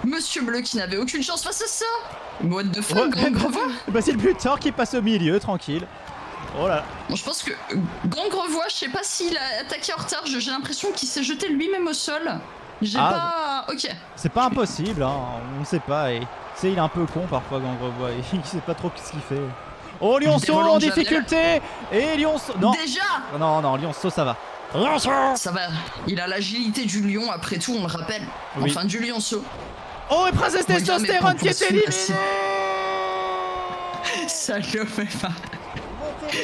Monsieur Bleu qui n'avait aucune chance face à ça. What the fuck, Gangrevois. Bah c'est le buteur qui passe au milieu, tranquille. Oh là là. Bon, je pense que Gangrevois, je sais pas s'il a attaqué en retard. J'ai l'impression qu'il s'est jeté lui-même au sol. J'ai Ah. pas. Ok. C'est pas impossible, hein. On sait pas. Et tu sais, il est un peu con parfois, Gangrevois. Il sait pas trop ce qu'il fait. Oh, Lionceau Des relents en de Javel. difficulté. Et Lionceau. Non, Déjà. non, Lionceau, ça va. Ça va. Il a l'agilité du lion. Après tout, on le rappelle. Oui. Enfin, du lionceau. Oh, et Princesse Regarde, Testostérone mais qui est pourquoi éliminée. Ça le fait pas.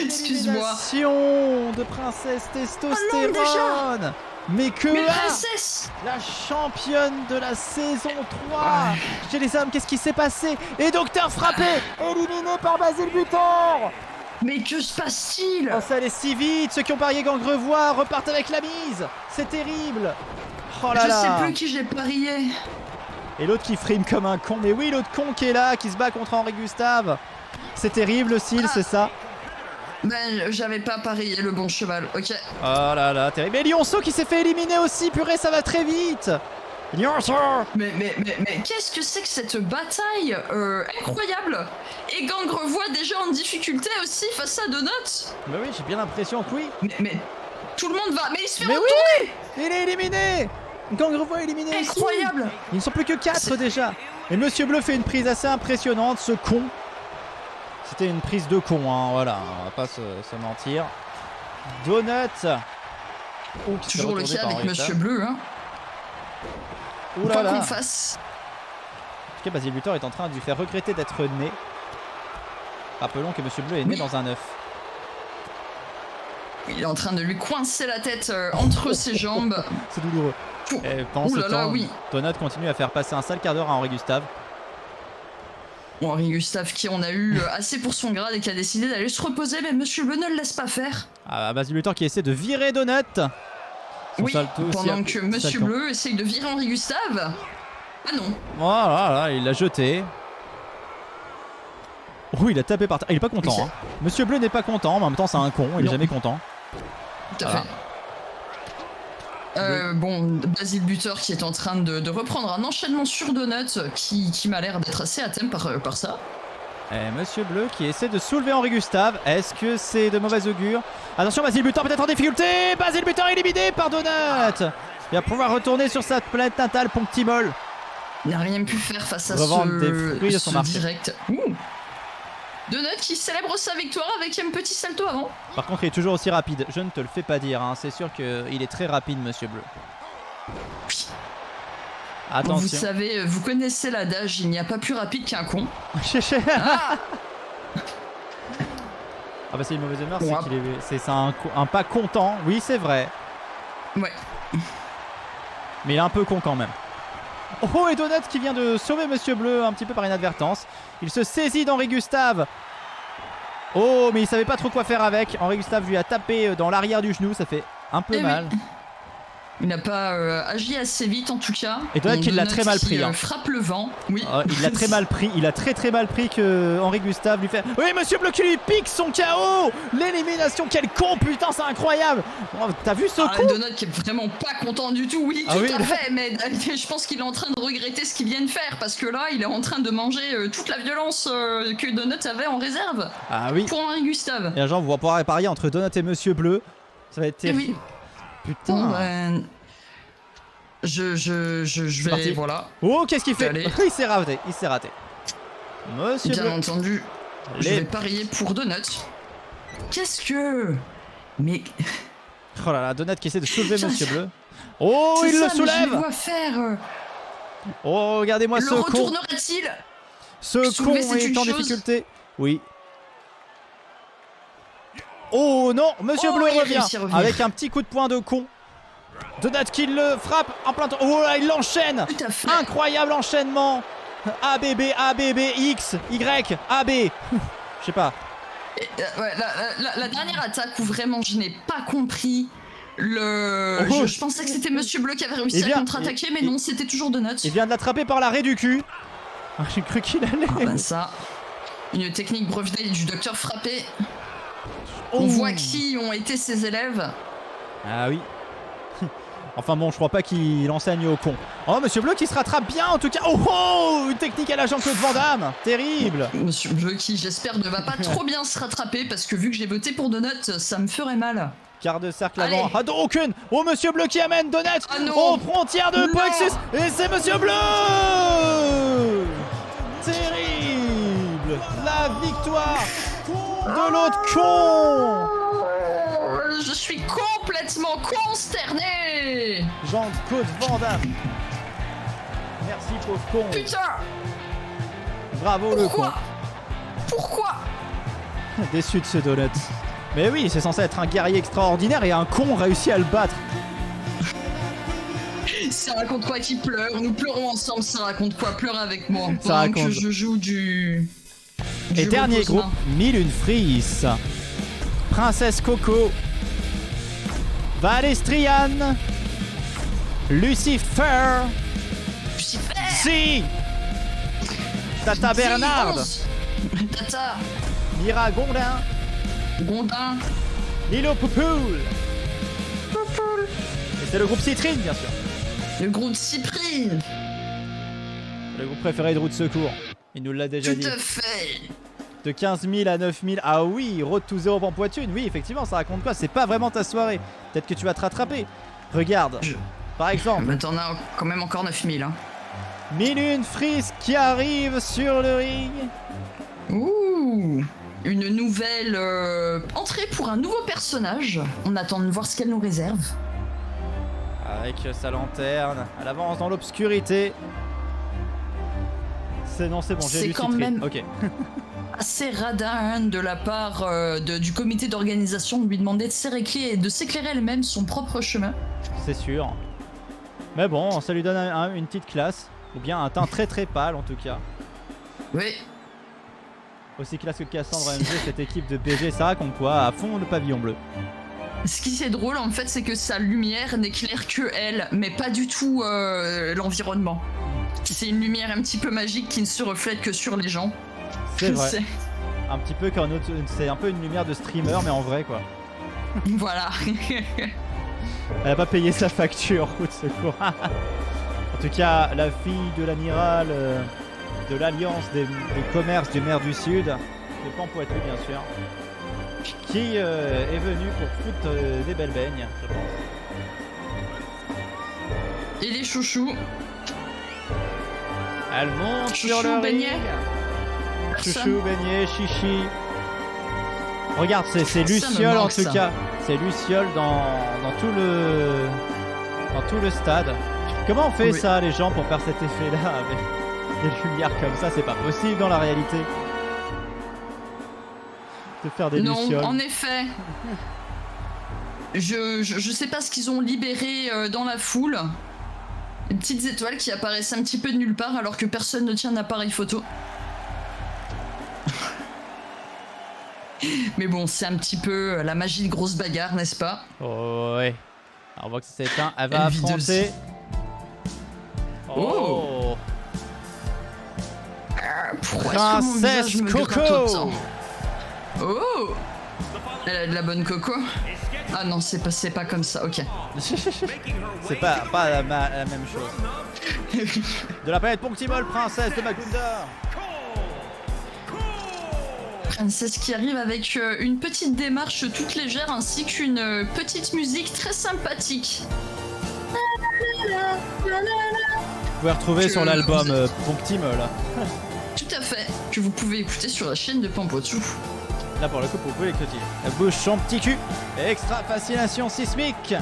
Excuse-moi. Élimination de Princesse Testostérone. Mais que Mais là, princesse. la championne de la saison 3 Ouais. chez les hommes, qu'est-ce qui s'est passé? Et Docteur Frappé, éliminé par Basile Butor. Mais que se passe-t-il? Oh, ça allait si vite. Ceux qui ont parié Gangrevois repartent avec la mise. C'est terrible. Oh là Je là. sais plus qui j'ai parié. Et l'autre qui frime comme un con. Mais oui, l'autre con qui est là, qui se bat contre Henri Gustave. C'est terrible, le cil, c'est ça. Ben, j'avais pas parié le bon cheval, ok. Oh là là, terrible. Et Lionceau qui s'est fait éliminer aussi. Purée, ça va très vite. Lionceau. Mais qu'est-ce que c'est que cette bataille incroyable? Et Gangrevois déjà en difficulté aussi face à Donut. Bah oui, j'ai bien l'impression que oui. Mais tout le monde va. Mais il se fait Mais retourner. oui, il est éliminé. Gangrevois éliminé aussi. Incroyable. Ils ne sont plus que 4 déjà. Et Monsieur Bleu fait une prise assez impressionnante, ce con. C'était une prise de con, hein, voilà, on va pas se mentir. Donut. Oh, qui se fait Toujours le retourner cas par avec Henri Monsieur Gustave. Bleu, hein. Ouh là Quoi là. qu'on En fasse. tout cas, Basile Butor est en train de lui faire regretter d'être né. Rappelons que Monsieur Bleu est né Oui. dans un œuf. Il est en train de lui coincer la tête entre ses jambes. C'est douloureux. Et pendant Ouh ce là là, temps, oui. Donut continue à faire passer un sale quart d'heure à Henri Gustave. Bon, Henri Gustave qui en a eu assez pour son grade et qui a décidé d'aller se reposer, mais Monsieur Bleu ne le laisse pas faire. Ah, Basile Butor qui essaie de virer Donut. Son Oui, salto aussi pendant a- que Monsieur salton. Bleu essaye de virer Henri Gustave. Ah non. Voilà, là, il l'a jeté. Oh, il a tapé par terre. Il est pas content. Oui, Hein. Monsieur Bleu n'est pas content, mais en même temps, c'est un con. Il est Non. jamais content. Tout à Voilà. fait. Bon, Basile Butor qui est en train de reprendre un enchaînement sur Donut qui m'a l'air d'être assez à thème par ça. Et Monsieur Bleu qui essaie de soulever Henri Gustave. Est-ce que c'est de mauvais augure? Attention, Basile Butor peut-être en difficulté. Basile Butor éliminé par Donut. Il va pouvoir retourner sur sa planète natale, Ponctimol. Il n'a rien pu faire face à Revendre des fruits de son ce marché. direct. Ouh. Donut qui célèbre sa victoire avec un petit salto avant. Par contre, il est toujours aussi rapide. Je ne te le fais pas dire. Hein. C'est sûr qu'il est très rapide, Monsieur Bleu. Oui. Bon, Attention. vous savez, vous connaissez l'adage, il n'y a pas plus rapide qu'un con. Ah bah c'est une mauvaise humeur, Bon, c'est un pas content, oui c'est vrai, Ouais. mais il est un peu con quand même. Oh, et Donut qui vient de sauver Monsieur Bleu un petit peu par inadvertance. Il se saisit d'Henri Gustave. Oh, mais il savait pas trop quoi faire avec. Henri Gustave lui a tapé dans l'arrière du genou, ça fait un peu Eh oui. mal. Il n'a pas agi assez vite en tout cas. Et Donut qui l'a très mal pris. Frappe le vent. Oui. Il l'a très mal pris. Il a très mal pris que Henri Gustave lui fait. Oui, Monsieur Bleu qui lui pique son KO. L'élimination, quel con, putain, c'est incroyable. Oh, t'as vu ce con? Donut qui est vraiment pas content du tout. Oui, tout à fait. Mais je pense qu'il est en train de regretter ce qu'il vient de faire parce que là, il est en train de manger toute la violence que Donut avait en réserve. Ah oui. Pour Henri Gustave. Et genre, on va pouvoir parier entre Donut et Monsieur Bleu. Ça va être terrible. Oui. Putain. Bon, je vais. Parti. Voilà. Oh, qu'est-ce qu'il fait? Allez. Il s'est raté. Monsieur Bien Bleu. entendu. Je vais parier pour Donut. Qu'est-ce que. Mais. Oh là là, Donut qui essaie de soulever Monsieur Bleu. Oh, il le soulève. Je le vois faire. Oh, regardez-moi ce con. Le retournera-t-il? Ce con est en difficulté. Oui. Oh non, Monsieur Bleu revient avec un petit coup de poing de con. Donut qui le frappe en plein temps. Oh là, il l'enchaîne. Tout à fait. Incroyable enchaînement. ABB, ABB, X, Y, AB. Je sais pas. Ouais, la dernière attaque où vraiment je n'ai pas compris le. Je pensais que c'était Monsieur Bleu qui avait réussi à contre-attaquer, mais non, c'était toujours Donut. Il vient de l'attraper par l'arrêt du cul. J'ai cru qu'il allait. Ah bah ça. Une technique brevetée du docteur Frappé. On voit qui ont été ses élèves. Ah oui. Enfin bon, je crois pas qu'il enseigne au con. Oh, Monsieur Bleu qui se rattrape bien en tout cas. Oh, une technique à la Jean-Claude Van Damme. Terrible. Monsieur Bleu qui, j'espère, ne va pas trop bien se rattraper parce que vu que j'ai voté pour Donut, ça me ferait mal. Quart de cercle avant. Hadouken. Oh, Monsieur Bleu qui amène Donut aux frontières de Plexus. Et c'est Monsieur Bleu. Terrible. La victoire de l'autre con. Je suis complètement consterné. Jean-Claude Van Damme. Merci pauvre con. Putain. Bravo le con. Pourquoi? Déçu de ce Donut. Mais oui, c'est censé être un guerrier extraordinaire et un con réussit à le battre. Ça raconte quoi qui pleure? Nous pleurons ensemble, ça raconte quoi? Pleure avec moi. Ça raconte. Que je joue du et dernier groupe, 1001 Fris. Princesse Coco. Valestrian. Lucifer. Si. Tata Bernard. Tata. Mira Gondin. Lilo Poupoule. Et c'est le groupe Citrine, bien sûr. Le groupe Cyprine. Le groupe préféré de Route Secours. Il nous l'a déjà dit. Tout à fait. De 15 000 à 9 000. Ah oui, Road to Zero en Poitune. Oui, effectivement, ça raconte quoi? C'est pas vraiment ta soirée. Peut-être que tu vas te rattraper. Regarde. Par exemple. Mais t'en as quand même encore 9000. Hein. 1001 Fris qui arrive sur le ring. Ouh. Une nouvelle entrée pour un nouveau personnage. On attend de voir ce qu'elle nous réserve. Avec sa lanterne, elle avance dans l'obscurité. C'est bon, j'ai lu quand Citrine. même Ok. assez radin de la part du comité d'organisation de lui demander de s'éclairer elle-même son propre chemin. C'est sûr. Mais bon, ça lui donne une petite classe. Ou bien un teint très pâle en tout cas. Oui. Aussi classe que Cassandre MG, cette équipe de BG, ça raconte quoi? À fond le pavillon bleu. Ce qui est drôle en fait, c'est que sa lumière n'éclaire que elle, mais pas du tout l'environnement. C'est une lumière un petit peu magique qui ne se reflète que sur les gens. C'est vrai. Un petit peu comme c'est un peu une lumière de streamer, mais en vrai quoi. Voilà. Elle a pas payé sa facture, route secours. En tout cas, la fille de l'amiral de l'Alliance des commerces du maire du Sud, de Pampoitou bien sûr, qui est venue pour foutre des belles beignes, je pense. Et les chouchous. Elle monte sur le ring. Chouchou, beignet, chichi. Regarde, c'est Luciole en tout cas. C'est Luciole dans tout le stade. Comment on fait ça les gens pour faire cet effet là avec des lumières comme ça? C'est pas possible dans la réalité de faire des lucioles. Non, en effet. Je sais pas ce qu'ils ont libéré dans la foule. Des petites étoiles qui apparaissent un petit peu de nulle part alors que personne ne tient un appareil photo. Mais bon, c'est un petit peu la magie de grosse bagarre, n'est-ce pas? Oh ouais. Alors, on voit que ça s'est éteint. Elle va L-Videuse. affronter. Oh, Pourquoi est-ce que mon visage Princesse me Coco. gratte autant? Oh, elle a de la bonne coco. Ah non, c'est pas comme ça, ok. C'est pas la même chose. De la planète Ponctimol, princesse de Magunda. Princesse qui arrive avec une petite démarche toute légère ainsi qu'une petite musique très sympathique. Vous pouvez retrouver sur l'album Ponctimol. Tout à fait, que vous pouvez écouter sur la chaîne de Pampoitou. Là pour le coup, vous pouvez l'écouter. Elle bouge son petit cul. Extra fascination sismique.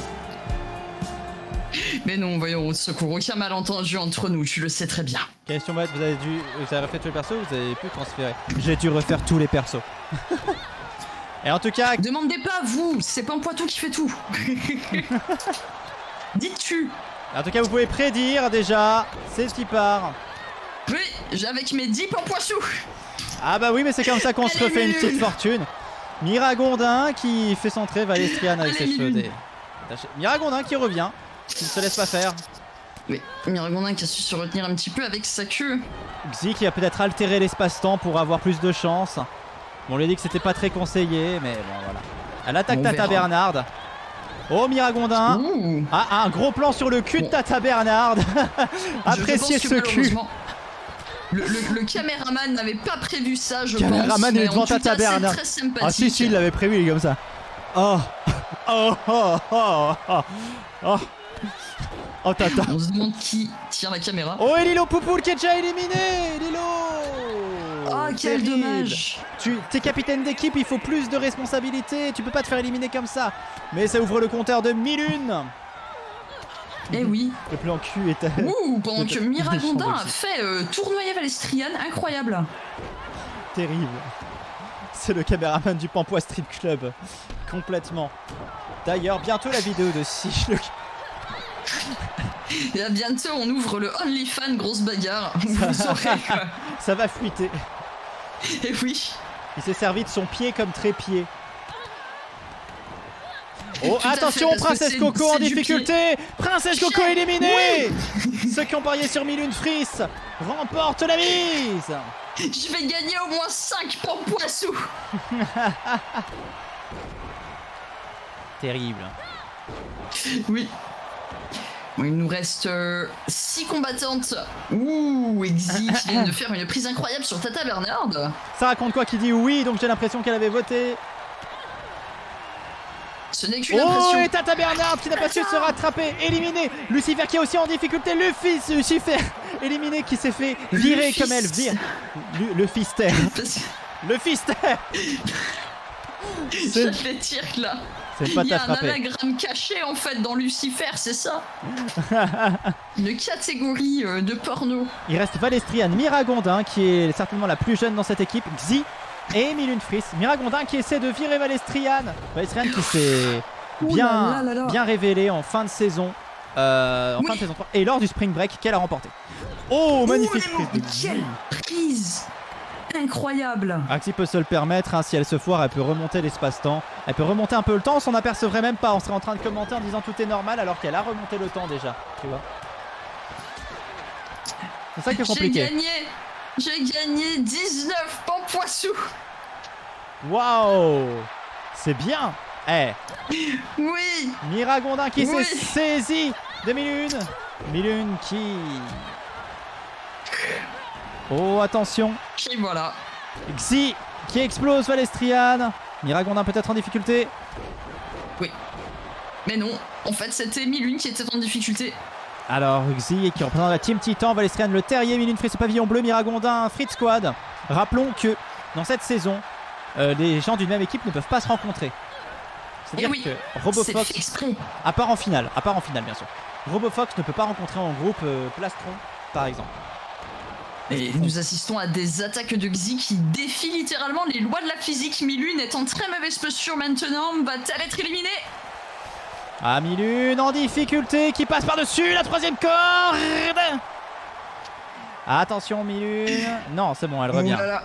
Mais non, voyons, secours, aucun malentendu entre nous, tu le sais très bien. Question bête, vous avez refait tous les persos ou vous avez pu transférer? J'ai dû refaire tous les persos. Et en tout cas... Demandez pas, vous, c'est Pampoitou qui fait tout. Dites-tu. En tout cas, vous pouvez prédire déjà, c'est ce qui part. Oui, j'ai avec mes 10 Pampoissous. Ah bah oui, mais c'est comme ça qu'on se Allez, refait une petite Lune. fortune. Miragondin qui fait centrer Valestriane avec Allez, ses cheveux Lune. Miragondin qui revient, qui ne se laisse pas faire. Oui, Miragondin qui a su se retenir un petit peu avec sa queue. Xi qui a peut-être altéré l'espace-temps pour avoir plus de chance. Bon, on lui a dit que c'était pas très conseillé, mais bon voilà. Elle attaque On Tata verra. Bernard. Oh Miragondin. Ouh. Ah, un gros plan sur le cul de Bon. Tata Bernard. Appréciez Je pense ce que cul. malheureusement, Le caméraman n'avait pas prévu ça, je pense. Caméraman, il est mais devant en tout Tata cas, Bernard. c'est très sympathique. Ah si, il l'avait prévu, il est comme ça. Oh. Oh, oh, oh, oh. Oh. Oh Tata. On se demande qui tient la caméra. Oh et Lilo Poupoule qui est déjà éliminé. Lilo. Ah, quel Terrible. dommage. T'es capitaine d'équipe, il faut plus de responsabilités. Tu peux pas te faire éliminer comme ça. Mais ça ouvre le compteur de 1000 une. Eh oui. Le plan cul est... Ouh, pendant que Miragondin a Méchant fait tournoyer Valestriane, incroyable. terrible. C'est le caméraman du Pampois Street Club. Complètement. D'ailleurs, bientôt la vidéo de si le... Et à bientôt, on ouvre le OnlyFans grosse bagarre. Vous saurez quoi. Ça va fuiter. Eh oui. Il s'est servi de son pied comme trépied. Oh, Tout à attention, fait, parce que Princesse c'est- Coco en c'est du difficulté. Princesse Coco Chien. éliminée. Ceux qui ont parié sur 1000 une frise remportent la mise. Je vais gagner au moins 5 Pampoissous. Terrible. Oui. Bon, il nous reste 6 combattantes. Ouh, Exy qui vient de faire une prise incroyable sur Tata Bernard. Ça raconte quoi qui dit oui, donc j'ai l'impression qu'elle avait voté. Ce n'est qu'une Oh, impression. et Tata Bernard qui n'a pas su se rattraper, éliminé. Lucifer qui est aussi en difficulté. Lucifer éliminé qui s'est fait virer Lufiste. comme elle vire. Le fister. Parce que Le fister. C'est j'allais dire que là, c'est pas il y a un t'attraper. anagramme caché en fait dans Lucifer, c'est ça. Une catégorie de porno. Il reste Valestriane Miragondin qui est certainement la plus jeune dans cette équipe. Xi et Milune Fris. Miragondin qui essaie de virer Valestriane. Valestriane qui s'est Ouh bien, là là là là. bien révélée en fin de saison. En fin de saison 3. Et lors du Spring Break qu'elle a remporté. Oh, magnifique Ouh, prise de quelle prise incroyable. Axi peut se le permettre, hein, si elle se foire, elle peut remonter l'espace-temps. Elle peut remonter un peu le temps, on s'en apercevrait même pas. On serait en train de commenter en disant tout est normal alors qu'elle a remonté le temps déjà. Tu vois. C'est ça qui est compliqué. J'ai gagné 19 Pampoissous. Waouh, c'est bien. Eh, Oui. Miragondin qui Oui. s'est saisi de Milune. Milune qui... Oh, attention. Et voilà. Xi qui explose Valestriane. Miragondin peut-être en difficulté. Mais non, en fait c'était Milune qui était en difficulté. Alors Xi qui représente la Team Titan, Valestriane le terrier, Milune Fritz au pavillon bleu, Miragondin, Fritz Squad. Rappelons que dans cette saison, les gens d'une même équipe ne peuvent pas se rencontrer. C'est-à-dire Eh oui, que C'est RoboFox, fait exprès. à part en finale bien sûr, RoboFox ne peut pas rencontrer en groupe Plastron par exemple. Et nous assistons à des attaques de Xi qui défient littéralement les lois de la physique. Milune est en très mauvaise posture maintenant. Va-t-elle être éliminée? Ah, Milune en difficulté qui passe par-dessus la troisième corde. Attention Milune. Non, c'est bon, elle revient. Oh là là.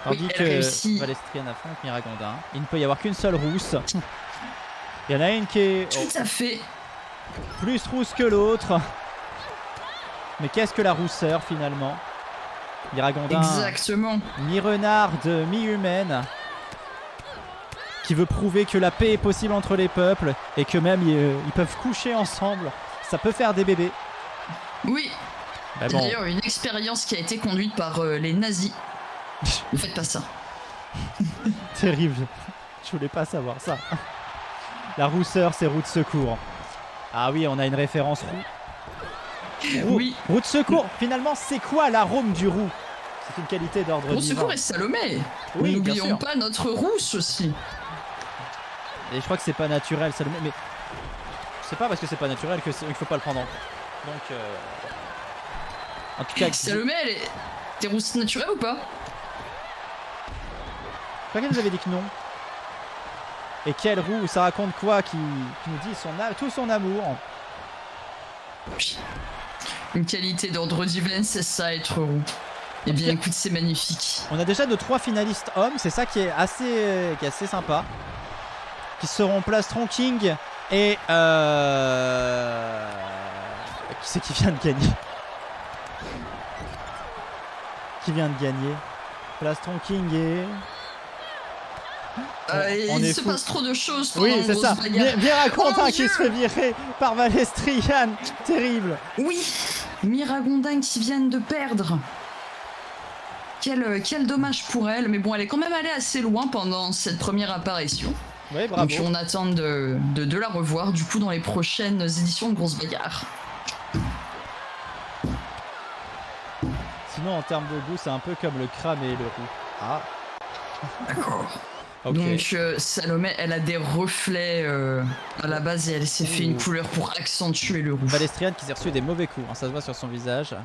Tandis Oui, elle que réussit. Valestriane affronte Miragondin. Il ne peut y avoir qu'une seule rousse. Il y en a une qui est Tout à fait. plus rousse que l'autre. Mais qu'est-ce que la rousseur finalement? Miragondin, Exactement. mi-renarde, mi-humaine, qui veut prouver que la paix est possible entre les peuples et que même ils peuvent coucher ensemble. Ça peut faire des bébés. Oui. Mais C'est bon, d'ailleurs une expérience qui a été conduite par les nazis. Ne faites pas ça. terrible. Je voulais pas savoir ça. La rousseur, c'est roue de secours. Ah oui, on a une référence roue. Oui. Roue de secours, finalement, c'est quoi l'arôme du roux? C'est une qualité d'ordre Roue de divin. secours et Salomé. Oui, bien N'oublions sûr. pas notre rousse aussi. Et je crois que c'est pas naturel, Salomé. Mais c'est pas parce que c'est pas naturel qu'il faut pas le prendre en compte. Donc, en tout cas, Salomé, t'es rousse naturelle ou pas? je crois qu'elle nous avait dit que non. Et quelle roue? Ça raconte quoi qui nous dit tout son amour? Une qualité d'ordre divin, c'est ça, être roux. Eh bien, écoute, c'est magnifique. On a déjà nos 3 finalistes hommes, c'est ça qui est assez sympa. Qui seront Plastron, King et qui c'est qui vient de gagner? Qui vient de gagner? Plastron, King et... on il est se fou. passe trop de choses pendant Oui, une c'est grosse ça. bagarre. Miragondin Oh, qui Dieu. se fait virer par Valestrian. Terrible. Oui, Miragondin qui viennent de perdre. Quel dommage pour elle, mais bon, elle est quand même allée assez loin pendant cette première apparition. Oui, bravo. Donc on attend de la revoir du coup dans les prochaines éditions de Grosse Bagarre. Sinon, en termes de goût, c'est un peu comme le crâne et le roux. Ah, D'accord. ok. Donc Salomé, elle a des reflets à la base et elle s'est fait une couleur pour accentuer le roux. Valestrian qui s'est reçu des mauvais coups, hein, ça se voit sur son visage.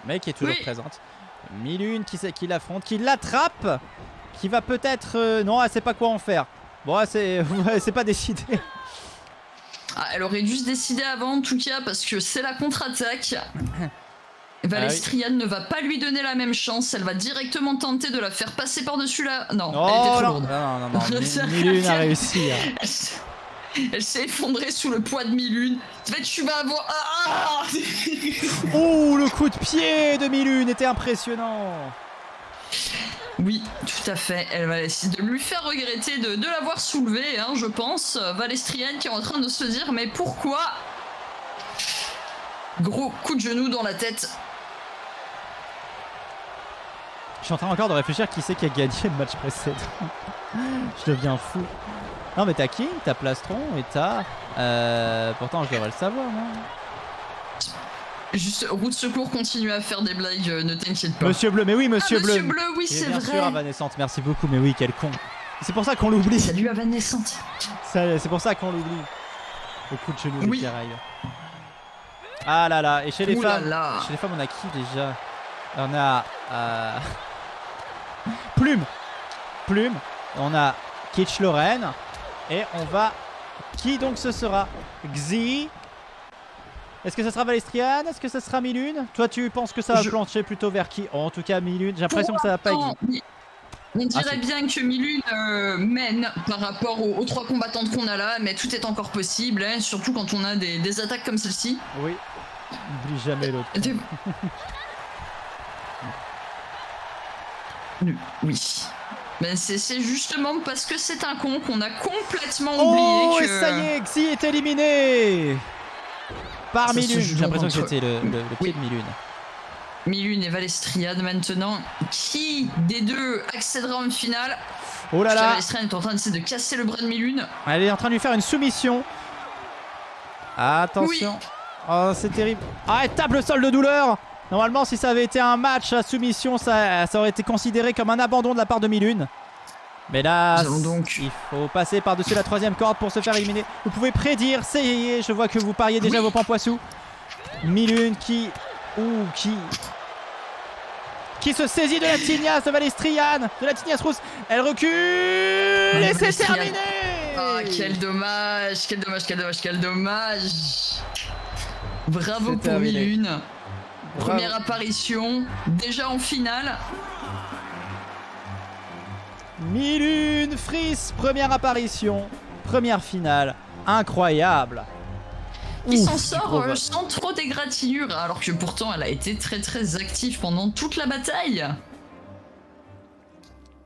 Mais qui est toujours Oui. présente. Milune qui l'affronte, qui l'attrape. Qui va peut-être... non, elle sait pas quoi en faire. Bon, c'est pas décidé. Ah, elle aurait dû se décider avant en tout cas parce que c'est la contre-attaque. Valestrian ne va pas lui donner la même chance, elle va directement tenter de la faire passer par-dessus la... Non, elle était trop non, lourde. non. Milune a réussi. Hein. Elle s'est effondrée sous le poids de Milune. En fait, tu vas avoir... Ah Ouh, le coup de pied de Milune était impressionnant. Oui, tout à fait. Elle va essayer de lui faire regretter de l'avoir soulevé, hein, je pense. Valestrian qui est en train de se dire, mais pourquoi? Gros coup de genou dans la tête. Je suis en train encore de réfléchir qui c'est qui a gagné le match précédent. Je deviens fou. Non mais t'as King, t'as Plastron et t'as... pourtant je devrais le savoir, non? Juste, roue de secours continue à faire des blagues, ne t'inquiète pas. Monsieur Bleu, mais oui, Monsieur Bleu. Monsieur Bleu, oui, Et c'est bien vrai. sûr, Avanescente, merci beaucoup, mais oui, quel con. C'est pour ça qu'on l'oublie. Salut Avanescente. C'est pour ça qu'on l'oublie. Le coup de genou Oui. des Caraïbes. Ah là là, et chez les Ouh là femmes, là. chez les femmes, on a qui déjà? On a Plume, on a Kitsch Lorraine, et on va... Qui donc ce sera? Xi? Est-ce que ce sera Valestrian? Est-ce que ce sera Milune? Toi, tu penses que ça va plancher plutôt vers qui? Oh, en tout cas, Milune, j'ai l'impression que ça va pas être Xi. On dirait c'est- bien que Milune mène par rapport aux 3 combattantes qu'on a là, mais tout est encore possible, hein, surtout quand on a des attaques comme celle-ci. Oui, n'oublie jamais l'autre. Oui. Mais c'est justement parce que c'est un con qu'on a complètement Oh, oublié et que... ça y est, Xi est éliminé par Ça se Milune. joue J'ai l'impression que entre- c'était le pied Oui. de Milune. Milune et Valestrian maintenant. Qui des deux accédera en finale? Oh là là, Valestrian est en train d'essayer de casser le bras de Milune. elle est en train de lui faire une soumission. Attention. Oh, c'est terrible. Ah, elle tape le sol de douleur. Normalement, si ça avait été un match à soumission, ça aurait été considéré comme un abandon de la part de Milune. Mais là, Nous allons donc- il faut passer par-dessus la 3e corde pour se faire éliminer. Vous pouvez prédire, je vois que vous pariez déjà Oui. vos pampoissous. Milune qui se saisit de la tignasse de Valestrian, de la tignasse rousse. Elle recule et c'est Valestrian. terminé. Ah, quel dommage, quel dommage. Bravo C'est pour terminé. Milune. Bravo. Première apparition, déjà en finale. Milune Fris, première apparition, première finale. Incroyable. Qui Ouf, s'en du sort gros vol. sans trop d'égratignure, alors que pourtant elle a été très très active pendant toute la bataille.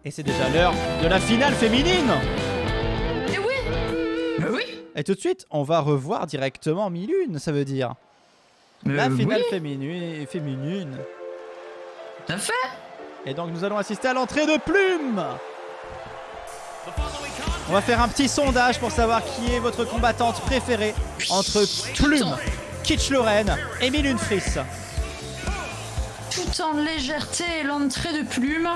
Et c'est déjà l'heure de la finale féminine. Et oui. Oui. Et tout de suite, on va revoir directement Milune, ça veut dire. La finale féminine. Tout à fait. Et donc nous allons assister à l'entrée de Plume. On va faire un petit sondage pour savoir qui est votre combattante préférée entre Plume, Kitch Lorraine et Milune Fris. Tout en légèreté, l'entrée de Plume.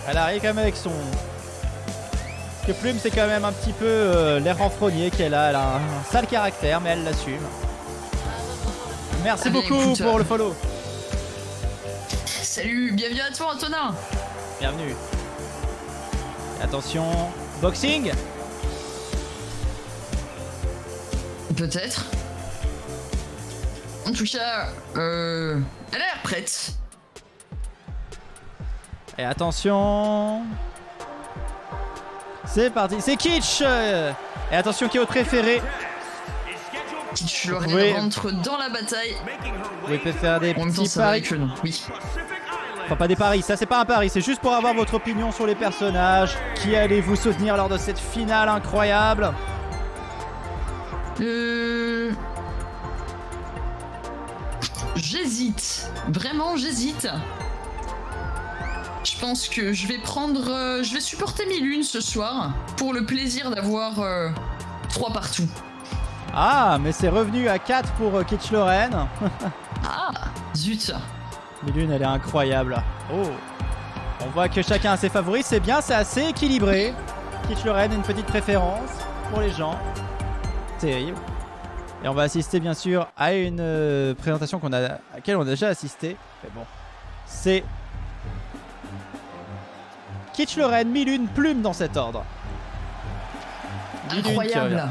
Elle arrive quand même avec son... Parce que Plume, c'est quand même un petit peu l'air renfrogné qu'elle a. Elle a un sale caractère, mais elle l'assume. Merci Ah bien, beaucoup écoute, pour le follow. Salut, bienvenue à toi Antonin. Bienvenue. Et attention, boxing. Peut-être. En tout cas, elle a l'air prête. Et attention. C'est parti, c'est Kitsch. Et attention, qui est votre préféré? Kitch Lorraine Oui. rentre dans la bataille. Vous pouvez faire des En même temps, petits ça va paris. que non. Oui. Enfin, pas des paris, ça c'est pas un pari, c'est juste pour avoir votre opinion sur les personnages. Qui allez-vous soutenir lors de cette finale incroyable? J'hésite. Vraiment, j'hésite. Je pense que je vais prendre... je vais supporter Milune ce soir pour le plaisir d'avoir 3 partout. Ah, mais c'est revenu à 4 pour Kitch Lorraine. Ah, zut. Milune, elle est incroyable. Oh. On voit que chacun a ses favoris, c'est bien, c'est assez équilibré. Kitch Lorraine a une petite préférence pour les gens. Terrible. Et on va assister bien sûr à une présentation à laquelle on a déjà assisté. Mais bon, c'est Kitch Lorraine, Milune, Plume dans cet ordre. Milune qui Incroyable. revient.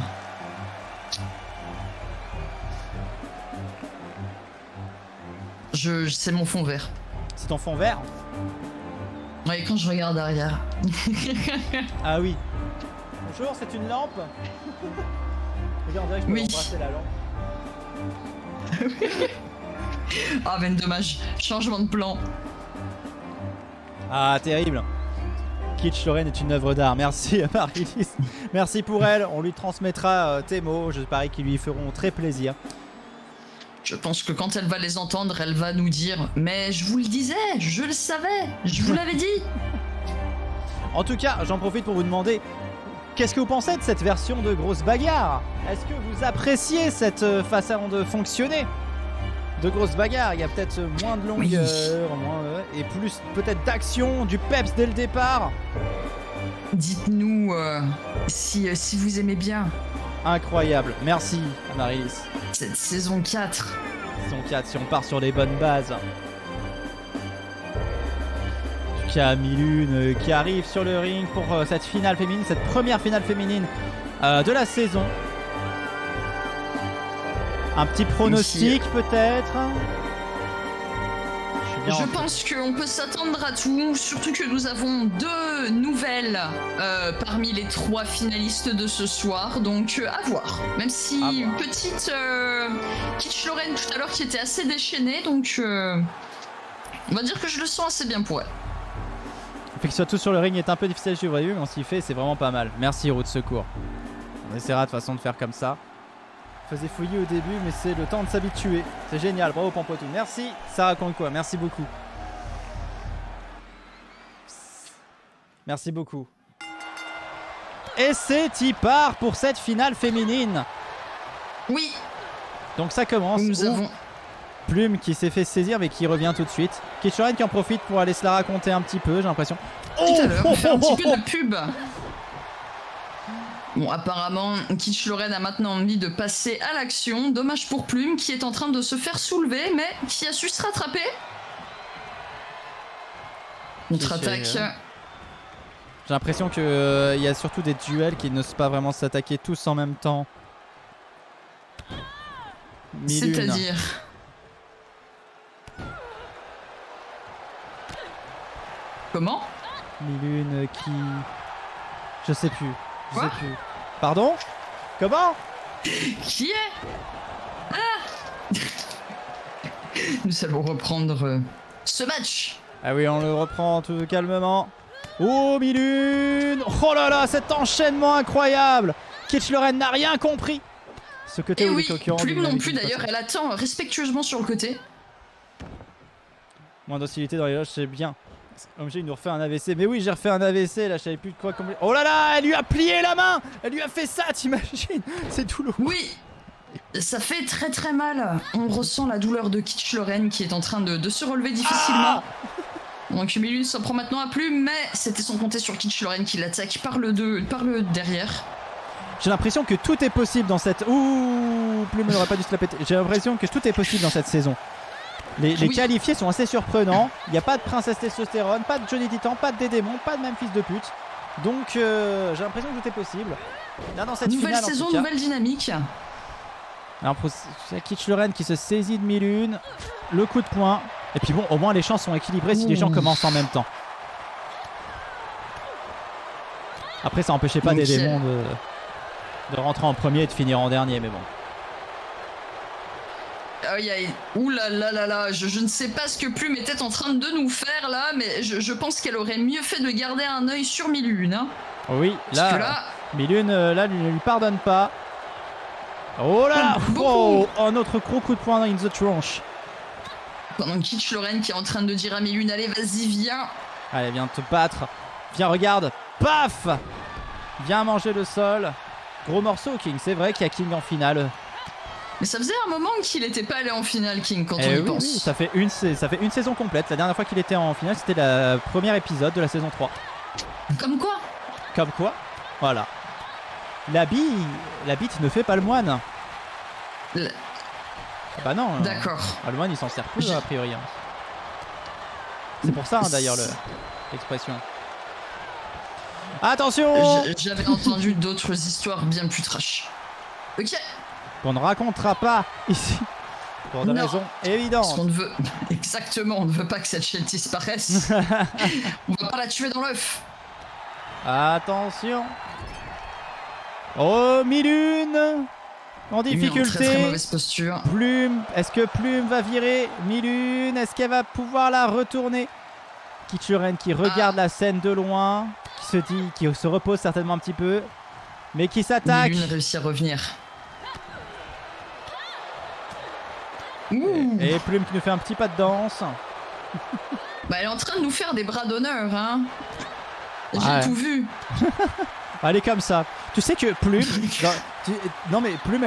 C'est mon fond vert. C'est ton fond vert? Ouais, quand je regarde derrière. Ah oui. Bonjour, c'est une lampe. Regarde, on dirait que je peux Oui. embrasser la lampe. Ah ben dommage, changement de plan. Ah, terrible. Kitch Lorraine est une œuvre d'art. Merci à Marie-Lise. Merci pour elle. On lui transmettra tes mots. Je parie qu'ils lui feront très plaisir. Je pense que quand elle va les entendre, elle va nous dire « Mais je vous le disais, je le savais, je vous l'avais dit !» En tout cas, j'en profite pour vous demander qu'est-ce que vous pensez de cette version de grosse bagarre? Est-ce que vous appréciez cette façon de fonctionner de grosse bagarre? Il y a peut-être moins de longueur, et plus peut-être d'action, du peps dès le départ. Dites-nous si vous aimez bien Incroyable. Merci à Marie-Lise. cette saison 4. Saison 4, si on part sur les bonnes bases. En tout cas, Milune qui arrive sur le ring pour cette finale féminine, cette première finale féminine de la saison. Un petit pronostic peut-être? Je pense qu'on peut s'attendre à tout, surtout que nous avons 2 nouvelles parmi les 3 finalistes de ce soir, donc à voir. Même si À voir. une petite Kitch Lorraine tout à l'heure qui était assez déchaînée, donc on va dire que je le sens assez bien pour elle. Fait que surtout sur le ring est un peu difficile à suivre, mais on s'y fait, c'est vraiment pas mal. Merci roue de secours. On essaiera de toute façon de faire comme ça. Faisait fouiller au début, mais c'est le temps de s'habituer. C'est génial, bravo Pampotou. Merci Sarah Conquois, merci beaucoup. Merci beaucoup. Et c'est y part pour cette finale féminine. Oui, Donc ça commence. nous Ouf. avons... Plume qui s'est fait saisir mais qui revient tout de suite. Kitch Lorraine qui en profite pour aller se la raconter un petit peu, j'ai l'impression. Tout à l'heure, on fait un petit peu de pub. Bon, apparemment, Kitch Lorraine a maintenant envie de passer à l'action. Dommage pour Plume, qui est en train de se faire soulever, mais qui a su se rattraper. Contre-attaque. J'ai l'impression qu'il y a surtout des duels qui n'osent pas vraiment s'attaquer tous en même temps. Milune. C'est-à-dire... Comment? Milune qui... Je sais plus. Je Quoi sais plus. Pardon? Comment? Qui est Nous allons reprendre ce match. Ah oui, on le reprend tout calmement. Oh, Milune! Oh là là, cet enchaînement incroyable! Kitch-Lorraine n'a rien compris. Ce côté Et où oui, les concurrents... Plume non plus d'ailleurs, elle attend respectueusement sur le côté. Moins d'hostilité dans les loges, c'est bien. OMG, il nous refait un AVC. Mais oui, j'ai refait un AVC, là, je savais plus de quoi combler. Oh là là, elle lui a plié la main! Elle lui a fait ça, t'imagines? C'est douloureux. Oui, ça fait très très mal. On ressent la douleur de Kitch-Lorraine qui est en train de se relever difficilement. Donc Milune s'en prend maintenant à Plume, mais c'était sans compter sur Kitch-Lorraine qui l'attaque par le derrière. J'ai l'impression que tout est possible dans cette... Ouh, Plume n'aurait pas dû se la péter. J'ai l'impression que tout est possible dans cette saison. Les qualifiés sont assez surprenants. Il n'y a pas de princesse testostérone, pas de Johnny Titan, pas de démons, pas de même fils de pute. Donc j'ai l'impression que tout est possible. Là, dans cette Nouvelle finale, saison, en tout cas. nouvelle dynamique. Alors pour Kitch-Lorraine qui se saisit de Milune, le coup de poing. Et puis bon, au moins les chances sont équilibrées si les gens commencent en même temps. Après ça n'empêchait pas des démons de rentrer en premier et de finir en dernier, mais bon. Aïe aïe, ouh là là là là, je ne sais pas ce que Plume était en train de nous faire là, mais je pense qu'elle aurait mieux fait de garder un œil sur Milune. Hein. Oui, Parce que là, Milune là, ne lui pardonne pas. Oh là là, oh, un autre gros coup de poing in the tranche. Pendant Kitch-Lorraine qui est en train de dire à Milune, allez vas-y viens. Allez, viens te battre. Viens, regarde. Paf. Viens manger le sol. Gros morceau, King. C'est vrai qu'il y a King en finale. Mais ça faisait un moment qu'il n'était pas allé en finale, King, quand on y pense. Oui, ça fait une saison complète. La dernière fois qu'il était en finale, c'était le premier épisode de la saison 3. Comme quoi? Comme quoi? Voilà. La bite ne fait pas le moine. Bah non. D'accord. Le moine, il s'en sert plus, a priori. Hein. C'est pour ça, hein, d'ailleurs, l'expression. Attention! J'avais entendu d'autres histoires bien plus trash. Ok. Qu'on ne racontera pas ici. Pour des raisons évidentes. Parce qu'on ne veut... Exactement, on ne veut pas que cette chaîne disparaisse. On va pas la tuer dans l'œuf. Attention. Oh, Milune en difficulté. Très, très mauvaise posture. Plume, est-ce que Plume va virer Milune? Est-ce qu'elle va pouvoir la retourner? Kitch-Lorraine qui regarde la scène de loin, qui se repose certainement un petit peu, mais qui s'attaque. Milune réussit à revenir. Et Plume qui nous fait un petit pas de danse. Bah, elle est en train de nous faire des bras d'honneur, hein. J'ai tout vu. Elle est comme ça. Tu sais que Plume... non mais Plume,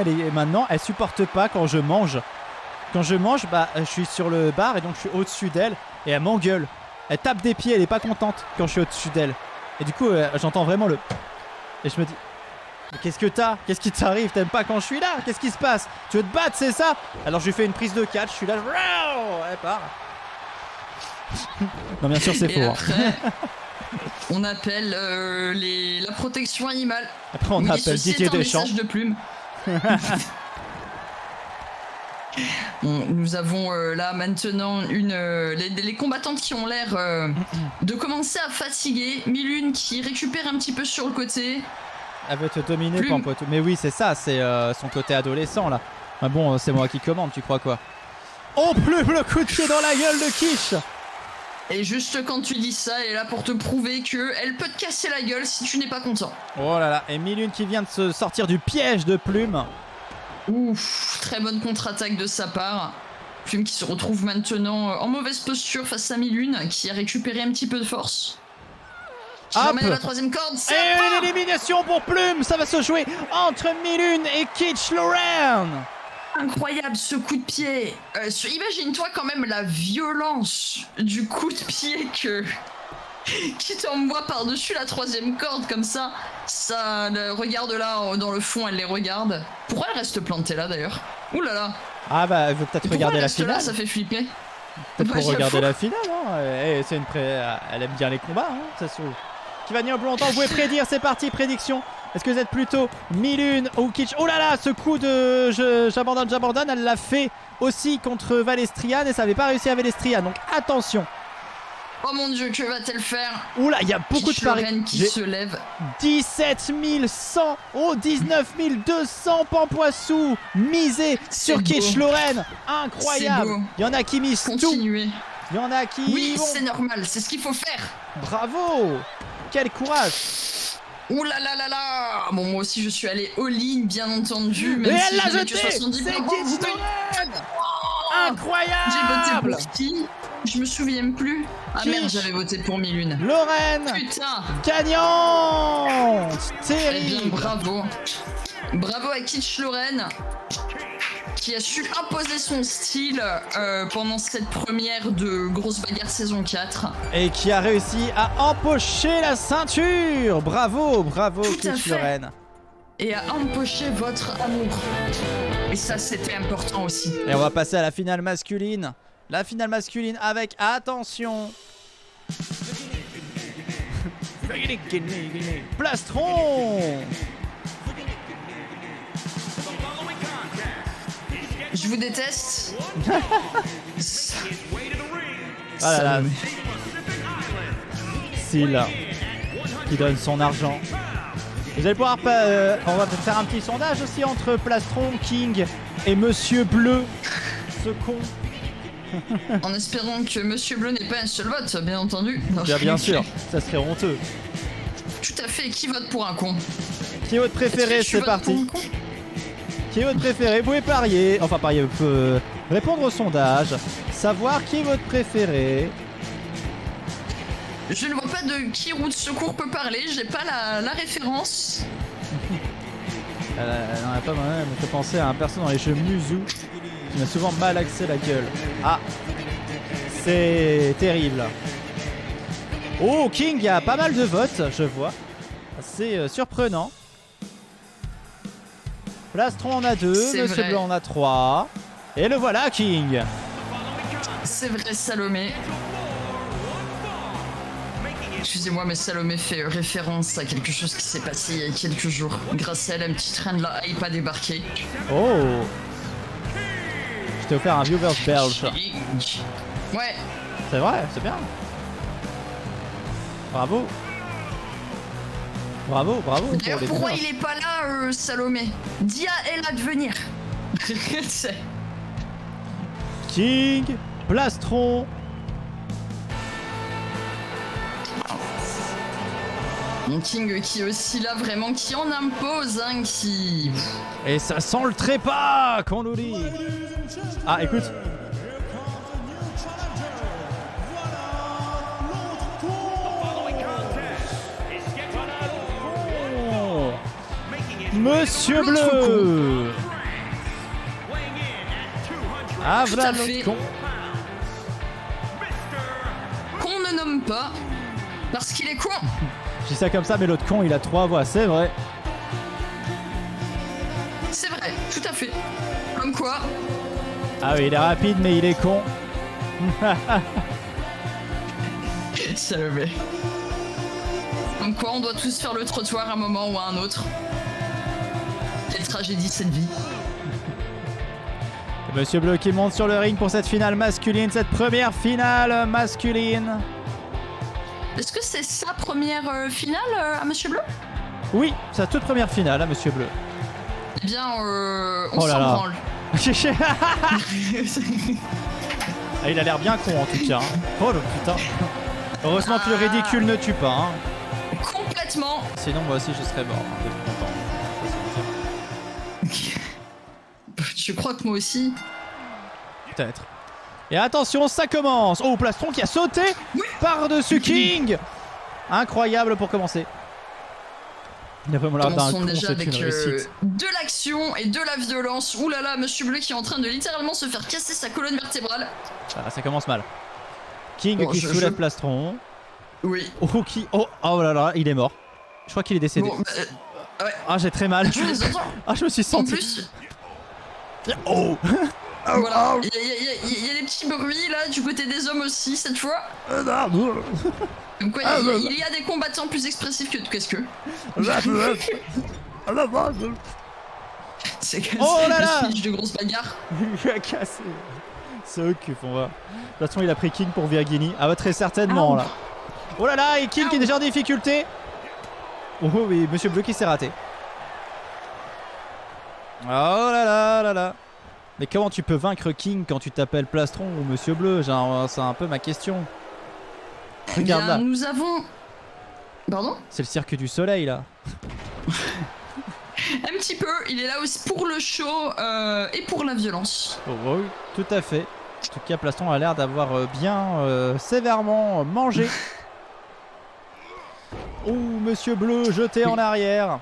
elle supporte pas quand je mange. Quand je mange, bah je suis sur le bar et donc je suis au-dessus d'elle et elle m'engueule. Elle tape des pieds, elle est pas contente quand je suis au-dessus d'elle. Et du coup, j'entends vraiment le... Et je me dis... Mais qu'est-ce que t'as? Qu'est-ce qui t'arrive? T'aimes pas quand je suis là? Qu'est-ce qui se passe? Tu veux te battre, c'est ça? Alors je lui fais une prise de catch, je suis là... Elle part. Non, bien sûr, c'est faux. Après, on appelle la protection animale. Après, on appelle Didier Deschamps. De Plume. Nous avons là maintenant les combattantes qui ont l'air de commencer à fatiguer. Milune qui récupère un petit peu sur le côté. Elle veut te dominer, Pampote. Mais oui, c'est ça, c'est son côté adolescent là. Mais bon, c'est moi qui commande, tu crois quoi? Oh, Plume, le coup de pied dans la gueule de Quiche. Et juste quand tu dis ça, elle est là pour te prouver qu'elle peut te casser la gueule si tu n'es pas content. Oh là là, et Milune qui vient de se sortir du piège de Plume. Ouf, très bonne contre-attaque de sa part. Plume qui se retrouve maintenant en mauvaise posture face à Milune, qui a récupéré un petit peu de force. Qui emmène la troisième corde, c'est une élimination pour Plume. Ça va se jouer entre Milune et Kitch-Lorraine. Incroyable ce coup de pied. Imagine-toi quand même la violence du coup de pied qui t'envoie par-dessus la troisième corde comme ça. Ça, regarde là dans le fond, elle les regarde. Pourquoi elle reste plantée là d'ailleurs? Ouh là là. Ah bah elle veut peut-être regarder la finale. Là, ça fait flipper. Peut-être pour regarder la finale. Hein. Elle aime bien les combats. Hein, ça se trouve. Qui va tenir plus longtemps? Vous pouvez prédire. C'est parti, prédiction. Est-ce que vous êtes plutôt Milune ou Kitch? Oh là là, ce coup de j'abandonne, elle l'a fait aussi contre Valestrian et ça n'avait pas réussi à Valestrian. Donc attention. Oh mon dieu, que va-t-elle faire? Oula, il y a beaucoup de paris. Lorraine qui se lève. 17 100, oh 19 200 Pampoissou misé sur Kitsch Lorraine. Incroyable. Il y en a qui misent tout. Continuez. Il y en a qui... Oui, c'est normal, c'est ce qu'il faut faire. Bravo. Quel courage. Ouh là là là là. Bon, moi aussi je suis allé all-in, bien entendu. Même Et si elle l'a j'avais que jeté. 70 C'est points. Kitsch Lorraine. Incroyable. J'ai voté pour qui? Je me souviens plus. Ah Kitsch. merde, j'avais voté pour Milune. Lorraine. Putain. Gagnante. Eh bien, Terrible. bravo. Bravo à Kitsch Lorraine qui a su imposer son style pendant cette première de Grosse Bagarre saison 4. Et qui a réussi à empocher la ceinture. Bravo, bravo Tout à Kitsch fait. Lorraine. Et à empocher votre amour. Et ça, c'était important aussi. Et on va passer à la finale masculine. La finale masculine avec, attention, Plastron. Je vous déteste. Ah là là. Syl qui donne son argent. Vous allez pouvoir... on va faire un petit sondage aussi entre Plastron, King et Monsieur Bleu. Ce con. En espérant que Monsieur Bleu n'ait pas un seul vote, bien entendu. Non, Bien sûr, ça serait honteux. Tout à fait. Qui vote pour un con? Qui est votre préféré? Est-ce que tu C'est votes parti. pour un con? Qui est votre préféré? Vous pouvez parier. Enfin, parier, vous pouvez répondre au sondage. Savoir qui est votre préféré. Je ne vois pas de qui roue de secours peut parler. J'ai pas la référence. Non, pas moi, elle me fait penser à un perso dans les jeux Muzu qui m'a souvent malaxé la gueule. Ah, c'est terrible. Oh, King, il y a pas mal de votes, je vois. C'est surprenant. Plastron en a 2, C'est Monsieur vrai. Blanc en a 3. Et le voilà, King. C'est vrai, Salomé. Excusez-moi, mais Salomé fait référence à quelque chose qui s'est passé il y a quelques jours. Grâce à elle, un petit train de la hype a débarqué. Oh, je t'ai offert un viewers belge. Ouais, C'est vrai, c'est bien. Bravo. Bravo, bravo. pour d'ailleurs, les pourquoi viewers. il est pas là, Salomé? Dis à elle à devenir. C'est- King, Plastron. Mon King qui est aussi là, vraiment, qui en impose, hein, qui... Et ça sent le trépas qu'on nous dit. Ah, écoute. Oh. Monsieur Bleu. Ah, Tout voilà à fait. l'autre con. Qu'on ne nomme pas, parce qu'il est con. Je dis ça comme ça, mais l'autre con, il a 3 voix, c'est vrai. C'est vrai, tout à fait. Comme quoi, Ah oui, il est rapide, mais il est con. Salomé. Comme quoi, on doit tous faire le trottoir à un moment ou à un autre. Quelle tragédie cette vie. Monsieur Bleu qui monte sur le ring pour cette finale masculine, cette première finale masculine. Est-ce que c'est sa première finale à Monsieur Bleu? Oui, sa toute première finale, à Monsieur Bleu. Eh bien, on Oh là s'en là. branle. Ah, il a l'air bien con en tout cas. Hein. Oh le putain. Heureusement que le ridicule ne tue pas. Hein. Complètement. Sinon moi aussi je serais mort. Hein, depuis longtemps. Je crois que moi aussi. Peut-être. Et attention, ça commence. Oh, Plastron qui a sauté par-dessus King. Incroyable pour commencer. Il a vraiment l'air d'un Commençons con, déjà c'est avec une réussite. de l'action et de la violence. Ouh là là, Monsieur Bleu qui est en train de littéralement se faire casser sa colonne vertébrale. Ah, ça commence mal. King Bon, qui soulève Plastron. Oui. Oh, oh là là, il est mort. Je crois qu'il est décédé. Bon, ouais. Ah, j'ai très mal. Tu les entends? Ah, je me suis En senti. plus, Oh. voilà. Il y a des petits bruits là du côté des hommes aussi cette fois. Comme quoi, il y a des combattants plus expressifs que qu'est-ce que. C'est Oh là le là. speech de Grosse Bagarre. Il lui a cassé se occupe, on va. De toute façon, il a pris King pour Virginie. Ah bah très certainement là. Oh là là, et King qui est déjà en difficulté. Oh oui, Monsieur Bleu qui s'est raté. Oh là là là là. Mais comment tu peux vaincre King quand tu t'appelles Plastron ou Monsieur Bleu? Genre, c'est un peu ma question. Regarde là. Nous avons... Pardon? C'est le cirque du soleil là. Un petit peu, il est là aussi pour le show et pour la violence. Oh oui, tout à fait. En tout cas, Plastron a l'air d'avoir bien sévèrement mangé. Oh, Monsieur Bleu jeté en arrière.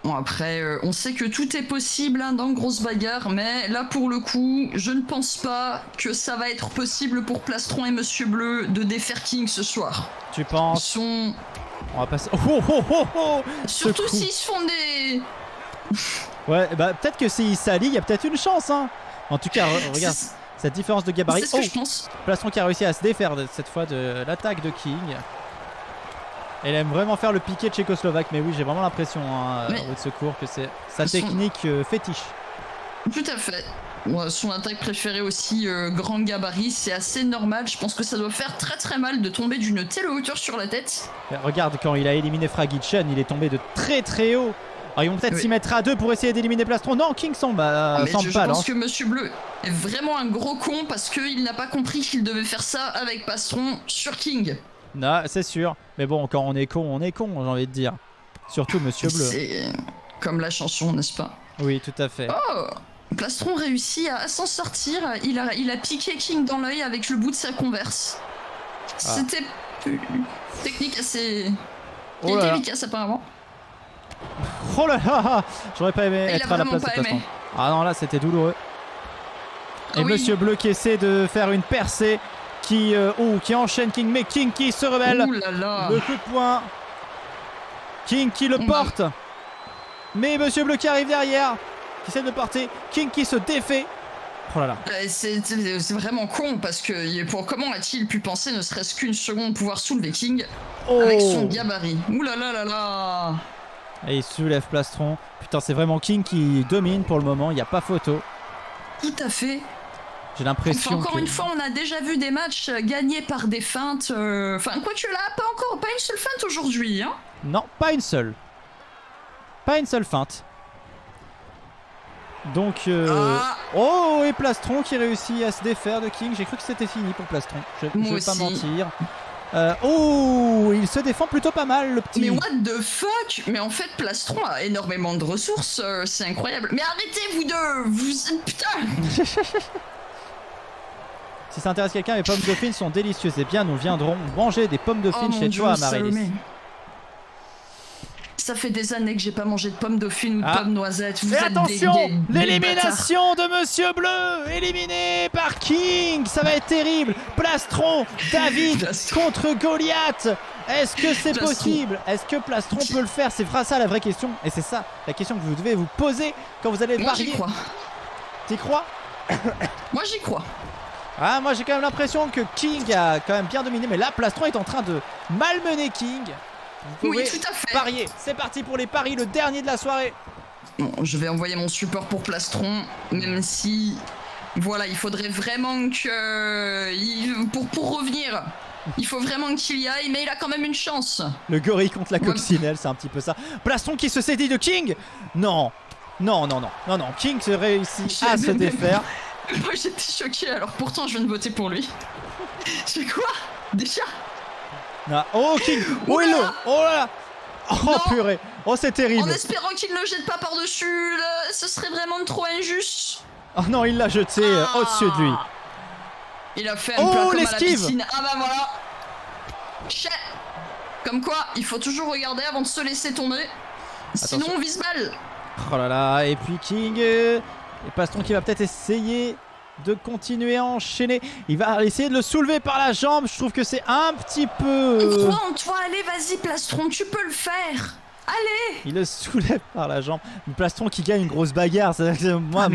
Bon après, on sait que tout est possible hein, dans Grosse Bagarre, mais là pour le coup, je ne pense pas que ça va être possible pour Plastron et Monsieur Bleu de défaire King ce soir. Tu penses? Sont... On va passer... Oh. Surtout s'ils se font des... Ouais, bah peut-être que s'ils s'allient, il y a peut-être une chance hein. En tout cas, regarde cette différence de gabarit. C'est ce que je pense. Plastron qui a réussi à se défaire cette fois de l'attaque de King. Elle aime vraiment faire le piqué tchécoslovaque, mais oui, j'ai vraiment l'impression, hein, en roue de secours, que c'est sa technique fétiche. Tout à fait. Son attaque préférée aussi, grand gabarit, c'est assez normal. Je pense que ça doit faire très très mal de tomber d'une telle hauteur sur la tête. Regarde, quand il a éliminé Fragitchen, il est tombé de très très haut. Alors ils vont peut-être s'y mettre à deux pour essayer d'éliminer Plastron. Non, King semble pas. Je pense que Monsieur Bleu est vraiment un gros con parce qu'il n'a pas compris qu'il devait faire ça avec Plastron sur King. Non, c'est sûr. Mais bon, quand on est con, j'ai envie de dire. Surtout Monsieur Bleu. C'est comme la chanson, n'est-ce pas? Oui, tout à fait. Oh, Plastron réussit à s'en sortir. Il a piqué King dans l'œil avec le bout de sa Converse. C'était une technique assez efficace apparemment. Oh là là, j'aurais pas aimé être à la place de Plastron. Ah non, là c'était douloureux. Et Monsieur Bleu qui essaie de faire une percée. Qui enchaîne King, mais King qui se rebelle. Ouh là là. Le coup de poing. King qui le porte. Mais Monsieur Bleu qui arrive derrière. Qui essaie de le porter. King qui se défait. Oh là là. C'est vraiment con parce que comment a-t-il pu penser ne serait-ce qu'une seconde pouvoir soulever King avec son gabarit? Ouh là là là là. Et il soulève Plastron. Putain, c'est vraiment King qui domine pour le moment. Il n'y a pas photo. Tout à fait. J'ai l'impression encore une fois, on a déjà vu des matchs gagnés par des feintes. Enfin, quoique là, pas une seule feinte aujourd'hui. Hein. Non, pas une seule. Pas une seule feinte. Donc, oh, et Plastron qui réussit à se défaire de King. J'ai cru que c'était fini pour Plastron. Je vais pas mentir. Oh, il se défend plutôt pas mal, le petit. Mais what the fuck? Mais en fait, Plastron a énormément de ressources. C'est incroyable. Mais arrêtez, vous deux. Putain. Si ça intéresse quelqu'un, les pommes dauphines sont délicieuses. Eh bien, nous viendrons manger des pommes dauphines chez toi, Marylis. Ça fait des années que j'ai pas mangé de pommes dauphines ou de pommes noisettes. Et attention, l'élimination de Monsieur Bleu, éliminé par King. Ça va être terrible. Plastron, David contre Goliath. Est-ce que c'est possible? Est-ce que Plastron peut le faire? C'est ça la vraie question. Et c'est ça la question que vous devez vous poser quand vous allez varier. Moi, j'y crois. T'y crois? Moi, j'y crois. Ah, moi j'ai quand même l'impression que King a quand même bien dominé, mais là Plastron est en train de malmener King. Vous pouvez tout à fait. parier. C'est parti pour les paris, le dernier de la soirée. Bon, je vais envoyer mon support pour Plastron, même si voilà, il faudrait vraiment que pour revenir, il faut vraiment qu'il y aille, mais il a quand même une chance. Le gorille contre la coccinelle, c'est un petit peu ça. Plastron qui se saisit de King. Non, King se réussit à se défaire. Moi j'étais choqué, alors pourtant je viens de voter pour lui. C'est quoi? Déjà? Ah, oh King! Oh là là! Oh là là! Oh purée! Oh c'est terrible! En espérant qu'il ne le jette pas par-dessus, ce serait vraiment trop injuste. Oh non, il l'a jeté au-dessus de lui. Il a fait un plat comme à la piscine. Ah bah voilà! Comme quoi, il faut toujours regarder avant de se laisser tomber. Sinon on vise mal. Oh là là, et puis King... Et Plastron qui va peut-être essayer de continuer à enchaîner. Il va essayer de le soulever par la jambe. Je trouve que c'est un petit peu... On croit en toi. Allez, vas-y, Plastron, tu peux le faire. Allez. Il le soulève par la jambe. Plastron qui gagne une grosse bagarre. Moi,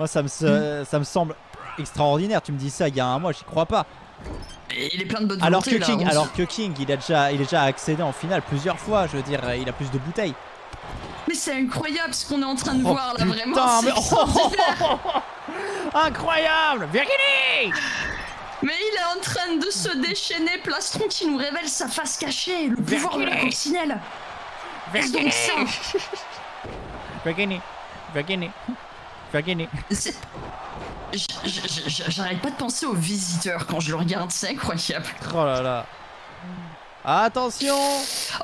ça me semble extraordinaire. Tu me dis ça il y a un mois, j'y crois pas. Et il est plein de bonne volonté, alors que King, il est déjà accédé en finale plusieurs fois. Je veux dire, il a plus de bouteilles. Mais c'est incroyable ce qu'on est en train de voir là, vraiment. Incroyable, Virginie. Mais il est en train de se déchaîner, Plastron qui nous révèle sa face cachée, le pouvoir de la coccinelle. Est-ce donc ça? Virginie. J'arrête pas de penser aux visiteurs quand je le regarde, c'est incroyable. Oh là là. Attention,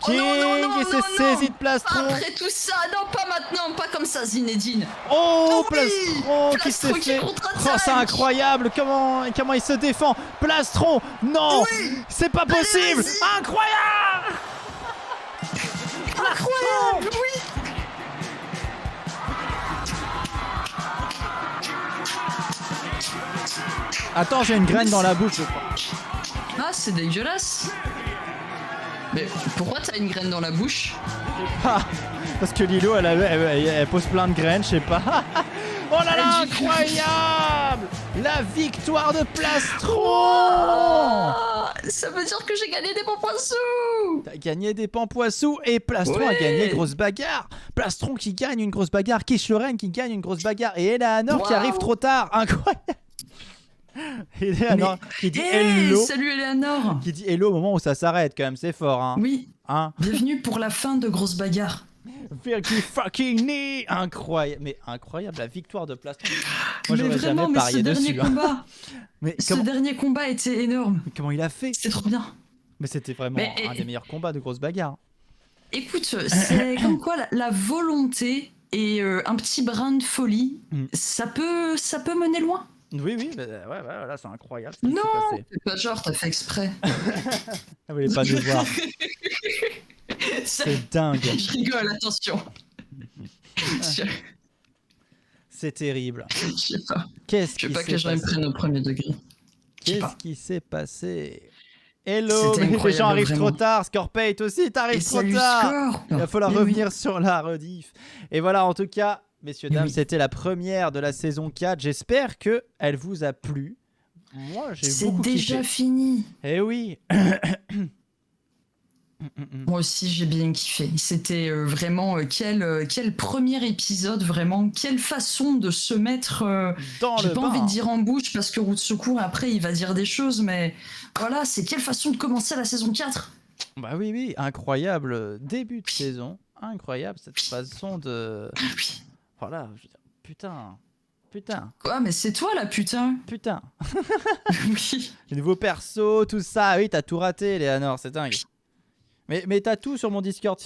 King non, qui s'est saisi de Plastron. Après tout ça, non, pas maintenant, pas comme ça, Zinedine. Oh, Oui, Plastron qui s'est qui fait... contre-attaque. Oh, c'est incroyable, comment il se défend. Plastron, non, c'est pas possible. Incroyable. Incroyable, oui. Attends, j'ai une graine dans la bouche, je crois. Ah, c'est dégueulasse. Mais pourquoi t'as une graine dans la bouche? Ah, parce que Lilo, elle pose plein de graines, je sais pas. Oh là là, incroyable. La victoire de Plastron. Ah, ça veut dire que j'ai gagné des bons poissons. T'as gagné des pampoissous et Plastron a gagné une grosse bagarre. Plastron qui gagne une grosse bagarre, Kish-Loren qui gagne une grosse bagarre et Eleanor qui arrive trop tard. Incroyable. Eleanor qui dit hello. Salut Eleanor. Qui dit hello au moment où ça s'arrête quand même, c'est fort hein. Oui. Hein. Bienvenue pour la fin de Grosse Bagarre. Virginie fucking knee. Incroyable, mais incroyable la victoire de Plastron. Moi mais j'aurais vraiment, jamais parié dessus. Mais ce dernier combat était énorme. Comment il a fait? C'est trop bien. Mais c'était vraiment un des meilleurs combats de grosse bagarre. Écoute, c'est comme quoi la volonté et un petit brin de folie, ça peut mener loin. Oui, ouais, là c'est incroyable. Non, c'est pas genre t'as fait exprès. Elle voulait pas nous voir. C'est dingue. Je rigole, attention. C'est terrible. Je sais pas. Je veux pas que les gens me prennent au premier degré. Qu'est-ce qui s'est passé? Hello, mais les gens arrivent trop tard. Scorpate aussi, t'arrives trop tard. Il va falloir revenir sur la rediff. Et voilà, en tout cas, messieurs, dames, c'était la première de la saison 4. J'espère qu'elle vous a plu. Moi, j'ai beaucoup kiffé. C'est déjà fini. Eh oui. Moi aussi j'ai bien kiffé. C'était vraiment quel premier épisode, vraiment quelle façon de se mettre dans le bain. J'ai pas envie de dire en bouche parce que Route Secours après il va dire des choses, mais voilà, c'est quelle façon de commencer la saison 4. Bah oui, incroyable début de saison, incroyable cette façon de... Oui. Voilà, je veux dire, putain. Quoi, mais c'est toi la putain. Putain. Oui. Les nouveaux persos, tout ça, oui, t'as tout raté, Eleanor, c'est dingue. Mais t'as tout sur mon Discord.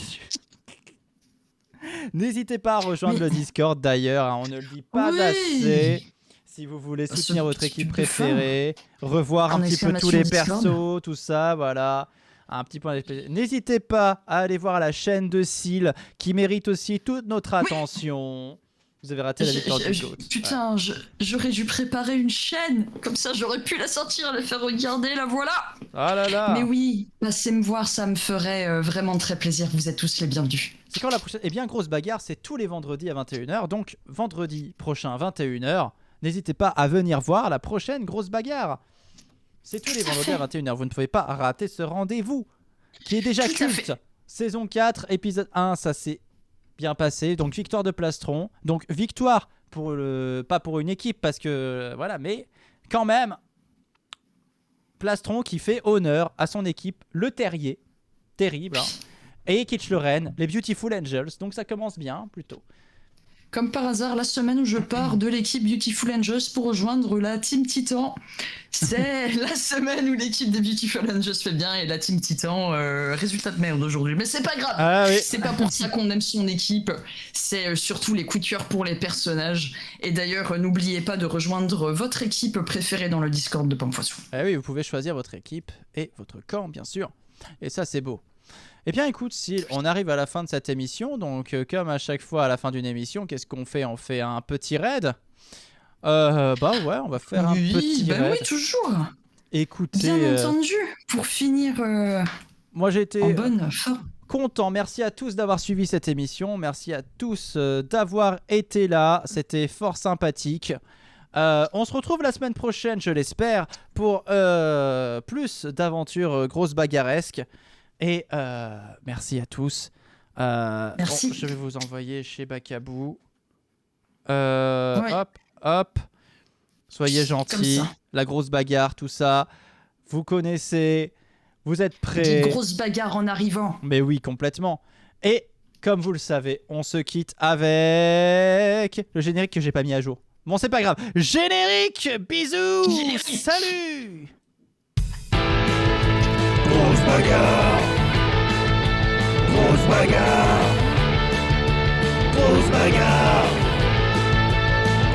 N'hésitez pas à rejoindre le Discord d'ailleurs, hein, on ne le dit pas assez. Si vous voulez soutenir votre équipe préférée, revoir un petit peu tous les persos, tout ça, voilà. Un petit point d'explication. N'hésitez pas à aller voir la chaîne de Seal qui mérite aussi toute notre attention. Vous avez raté la victoire du GOAT. Putain, j'aurais dû préparer une chaîne. Comme ça, j'aurais pu la sortir, la faire regarder, la voilà. Ah là là. Mais oui, passez me voir, ça me ferait vraiment très plaisir. Vous êtes tous les bienvenus. C'est quand la prochaine? Eh bien, Grosse Bagarre, c'est tous les vendredis à 21h. Donc, vendredi prochain, 21h. N'hésitez pas à venir voir la prochaine Grosse Bagarre. C'est tous les vendredis à 21h. Vous ne pouvez pas rater ce rendez-vous qui est déjà culte. Saison 4, épisode 1, ça c'est bien passé, donc victoire de Plastron, donc victoire pour pas pour une équipe parce que voilà, mais quand même Plastron qui fait honneur à son équipe, le Terrier, terrible, hein, et Kish-Loren, les Beautiful Angels, donc ça commence bien plutôt. Comme par hasard, la semaine où je pars de l'équipe Beautiful Angels pour rejoindre la Team Titan, c'est la semaine où l'équipe des Beautiful Angels fait bien et la Team Titan, résultat de merde aujourd'hui. Mais c'est pas grave, oui. C'est pas pour ça qu'on aime son équipe, c'est surtout les coups de cœur pour les personnages. Et d'ailleurs, n'oubliez pas de rejoindre votre équipe préférée dans le Discord de Pampoissou. Oui, vous pouvez choisir votre équipe et votre camp, bien sûr. Et ça, c'est beau. Eh bien écoute, si on arrive à la fin de cette émission, donc comme à chaque fois à la fin d'une émission, qu'est-ce qu'on fait? On fait un petit raid. Bah ouais, on va faire un petit raid. Oui, toujours. Écoutez, bien entendu, pour finir moi j'ai été en bonne forme. Content, merci à tous d'avoir suivi cette émission, merci à tous d'avoir été là, c'était fort sympathique. On se retrouve la semaine prochaine, je l'espère, pour plus d'aventures grosses bagarresques. Et merci à tous. Merci. Bon, je vais vous envoyer chez Bakabou. Ouais. Hop. Soyez Comme gentils. ça. La grosse bagarre, tout ça. Vous connaissez. Vous êtes Des prêts. grosses bagarres en arrivant. Mais oui, complètement. Et comme vous le savez, on se quitte avec le générique que j'ai pas mis à jour. Bon, c'est pas grave. Générique. Bisous. Générique. Salut. Grosse bagarre. Grosse bagarre. Grosse bagarre.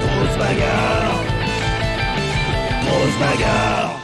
Grosse bagarre. Grosse bagarre.